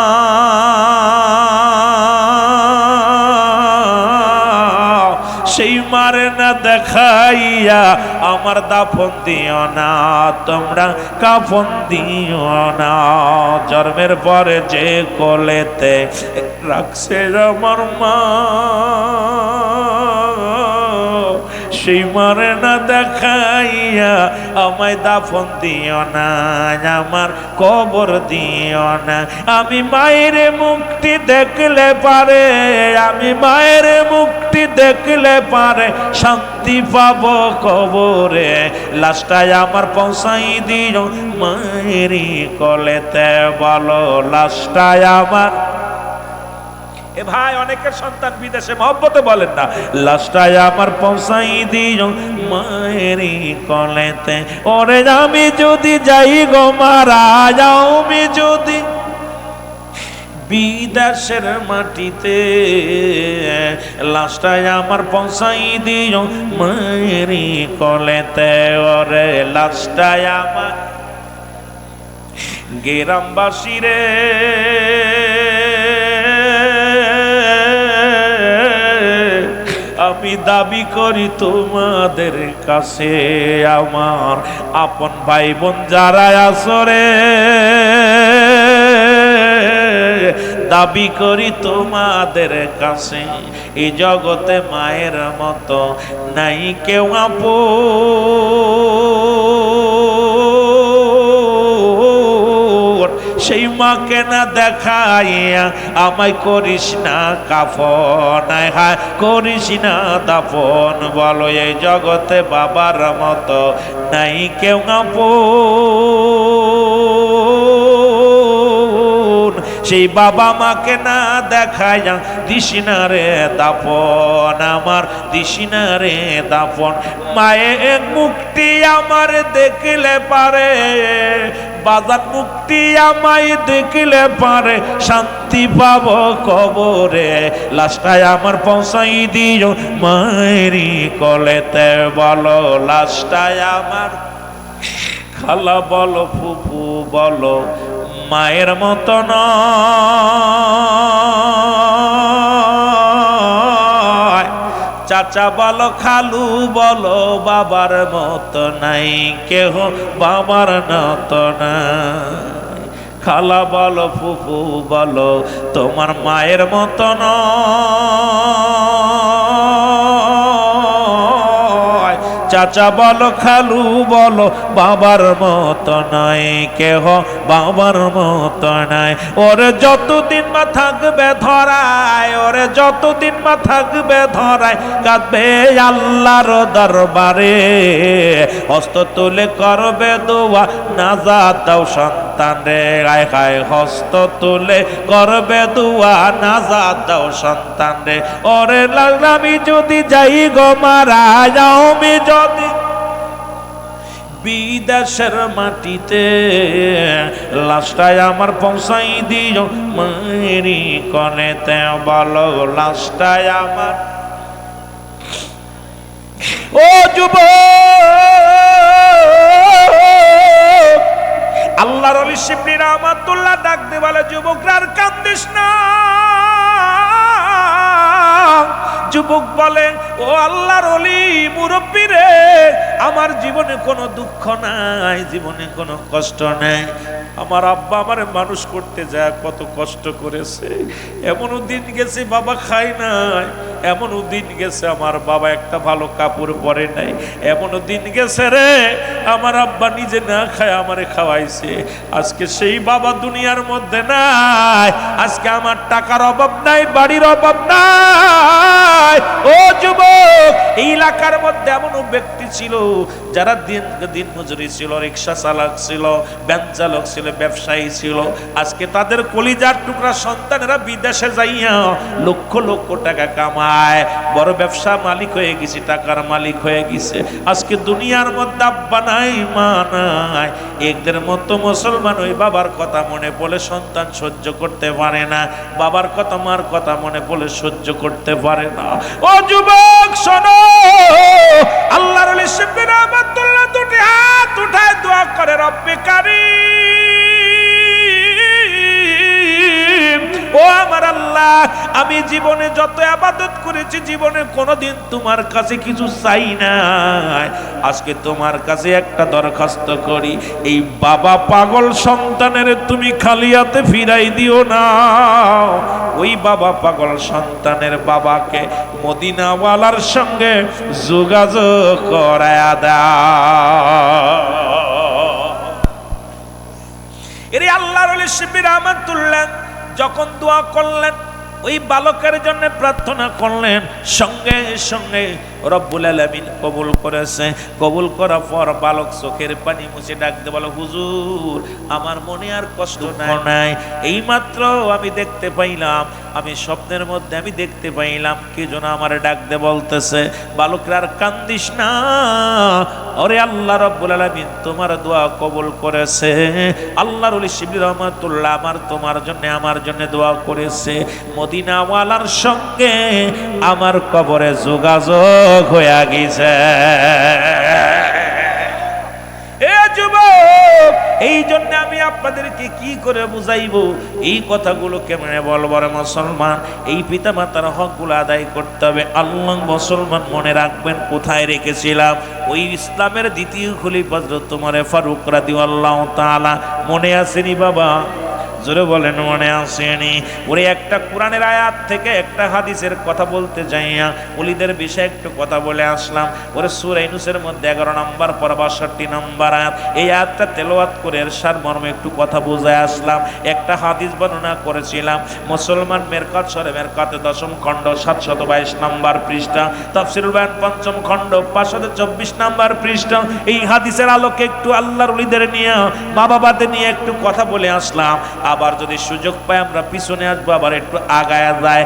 সেই মারে না দেখাইয়া আমার দাফন দিও না, তোমরা কাফন দিও না। জন্মের পরে যে কোলেতে রাখছে আমার মা, সেই মারে না দেখাইয়া আমায় দাফন দিও না, আমার কবর দিও না। আমি মায়ের মুক্তি দেখলে পারে, আমি মায়ের মুক্তি দেখলে পারে শান্তি পাবো কবরে, লাশটাই আমার পৌঁছাই দিও মায়েরই কোলেতে, বলো লাশটাই আমার। এ ভাই, অনেকের সন্তান বিদেশে, মহব্বতে বলেন না, লাশটাই আমার পৌঁছাই দিও মায়েরই কোলেতে। ওরে আমি যদি যাই গো মারা, আমি যদি বিদেশের মাটিতে, লাশটাই আমার পৌঁছাই দিও মায়েরই কোলেতে, ওরে লাশটাই আমার। গ্রামবাসী রে, আমি দাবি করি তোমাদের কাছে, আমার আপন ভাই বোন যারা আসরে, দাবি করি তোমাদের কাছে, এই জগতে মায়ের মতো নাই কেউ আপন। সেই মাকে না দেখাইয়া আমায় করিস না কাফন, হায় করিস না দাফন। বলো এই জগতে বাবার মতো নাই কেউ আপন, সেই বাবা মাকে না দেখাইয়া দিস না রে দাফন, আমার দিস না রে দাফন। মায়ের মুক্তি আমার দেখলে পারে, বাজার মুক্তি আমায় দেখলে পারে, শান্তি পাব কবরে, লাশটায় আমার পৌঁছাই দিও মায়েরই কলেতে। বলো লাশটায় আমার, খালা বলো ফুফু বলো মায়ের মতো নয়, চাচা বলো খালু বলো বাবার মতো নাই, কেহ বাবার মতো নাই। খালা বলো ফুফু বলো তোমার মায়ের মতো নয়, চাচা বলো খালু বলো বাবার মতো নয়, কেহ বাবার মতো নাই। ওরে যতদিন মা থাকবে ধরায়, ওরে যতদিন মা থাকবে ধরায়, কাঁদবে আল্লাহর দরবারে, হস্ত তুলে করবে দোয়া নাজাত দাও সন্তান রে, আয় হায় হস্ত তুলে করবে দোয়া নাজাত দাও সন্তান রে। ওরে আমি যদি যাই গো মারা, আমি যদি বিদেশের মাটিতে, লাশটায় আমার পৌঁছাই দিও মায়েরই কলেতে। বলো লাশটায় আমার, ও যুবক, আল্লাহর ওলি শিবলি রহমাতুল্লাহ ডাক দিয়ে বলে যুবকরা আর কান্দিস না। যুবক বলে ও আল্লাহর ওলি মুরব্বী রে, আমার জীবনে কোনো দুঃখ নাই, জীবনে কোনো কষ্ট নাই। আমার আব্বা আমার মানুষ করতে যায় কত কষ্ট করেছে, এমনও দিন গেছে বাবা খাই নাই, এমনও দিন গেছে আমার বাবা একটা ভালো কাপড় পরে নাই, এমনও দিন গেছে রে আমার আব্বা নিজে না খায় আমারে খাওয়াইছে। আজকে সেই বাবা দুনিয়ার মধ্যে নাই, আজকে আমার টাকার অভাব নাই, বাড়ির অভাব নাই। ও যুবক, এই এলাকার মধ্যে এমনও ব্যক্তি ছিল যারা দিন মজুরি ছিল, রিক্সা চালক ছিল, ভ্যান চালক ছিল, ব্যবসায়ী ছিল। আজকে তাদের কলিজার টুকরা সন্তানেরা বিদেশে যাইয়া লক্ষ লক্ষ টাকা কামায়, বড় ব্যবসা মালিক হয়ে গেছে, টাকার মালিক হয়ে গেছে। আজকে দুনিয়ার মধ্যে আব্বা নাই মা নাই, একদের মতো মুসলমান ওই বাবার কথা মনে বলে সন্তান সহ্য করতে পারে না, বাবার কথা মার কথা মনে বলে সহ্য করতে পারে না। ও যুবক শোনো, আল্লাহর ওলি শিবলি রহমাতুল্লাহ দুটি হাত উঠায় দোয়া করে রব্বে কারীম, ও আমার আল্লাহ, আমি জীবনে যত ইবাদত করেছি জীবনে কোনোদিন তোমার কাছে কিছু চাই নাই, আজকে তোমার কাছে একটা দরখাস্ত করি, এই বাবা পাগল সন্তানের তুমি খালি হাতে ফিরাই দিও না। ওই বাবা পাগল সন্তানের বাবাকে মদিনাওয়ালার সঙ্গে যোগাযোগ করায়া দাও। এর আল্লাহর ওলি শিবলি রহমাতুল্লাহ যখন দোয়া করলেন, ওই বালকের জন্য প্রার্থনা করলেন, সঙ্গে সঙ্গে রব্বুল আলামিন কবুল করেছে। কবুল করার পর বালক চোখের পানি মুছে ডাক দিয়ে বলে হুজুর আমার মনে আর কষ্ট নাই, এইমাত্র আমি দেখতে পাইলাম, আমি স্বপ্নের মধ্যে আমি দেখতে পাইলাম কে যেন আমার ডাক দিয়ে বলতেছে বালকরা আর কান্দিস না, ওরে আল্লাহ রব্বুল আলামিন তোমার দোয়া কবুল করেছে। আল্লাহর ওলি শিবলি রহমাতুল্লাহ আমার তোমার জন্য আমার জন্য দোয়া করেছে, মদিনাওয়ালার সঙ্গে আমার কবরে যোগাযোগ হয়ে গেছে। এ যুবক, এই জন্য আমি আপনাদেরকে কি করে বুঝাইব, এই কথাগুলো কেমনে বলবো রে মুসলমান, এই পিতা মাতার হকগুলো আদায় করতে হবে। আল্লাহ মুসলমান মনে রাখবেন কোথায় রেখেছিলাম, ওই ইসলামের দ্বিতীয় খলিফা হযরত ওমর ফারুক রাদিয়াল্লাহু তাআলা, মনে আসেনি বাবা? জোরে বলেন মনে আসেনি? ওরে একটা কোরআনের আয়াত থেকে একটা হাদিসের কথা বলতে যাইয়া ওলিদের বিষয়ে একটু কথা বলে আসলাম। ওরে সূরা ইউনূসের মধ্যে 11 নম্বর পর 62 নম্বর আয়াত, এই আয়াতটা তেলাওয়াত করে এর সারমর্মে একটু কথা বুঝায় আসলাম। একটা হাদিস বর্ণনা করেছিলাম, মুসলমান মেরকাত শরে মেরকাতে 10ম খণ্ড 722 নম্বর পৃষ্ঠা, তাফসীরুল বায়ান 5ম খণ্ড 524 নম্বর পৃষ্ঠা। এই হাদিসের আলোকে একটু আল্লাহর ওলিদের নিয়ে, মা বাবাদের নিয়ে একটু কথা বলে আসলাম। আবার যদি সুযোগ পাই আমরা পিছনে আসবো, আবার একটু আগায়া যায়।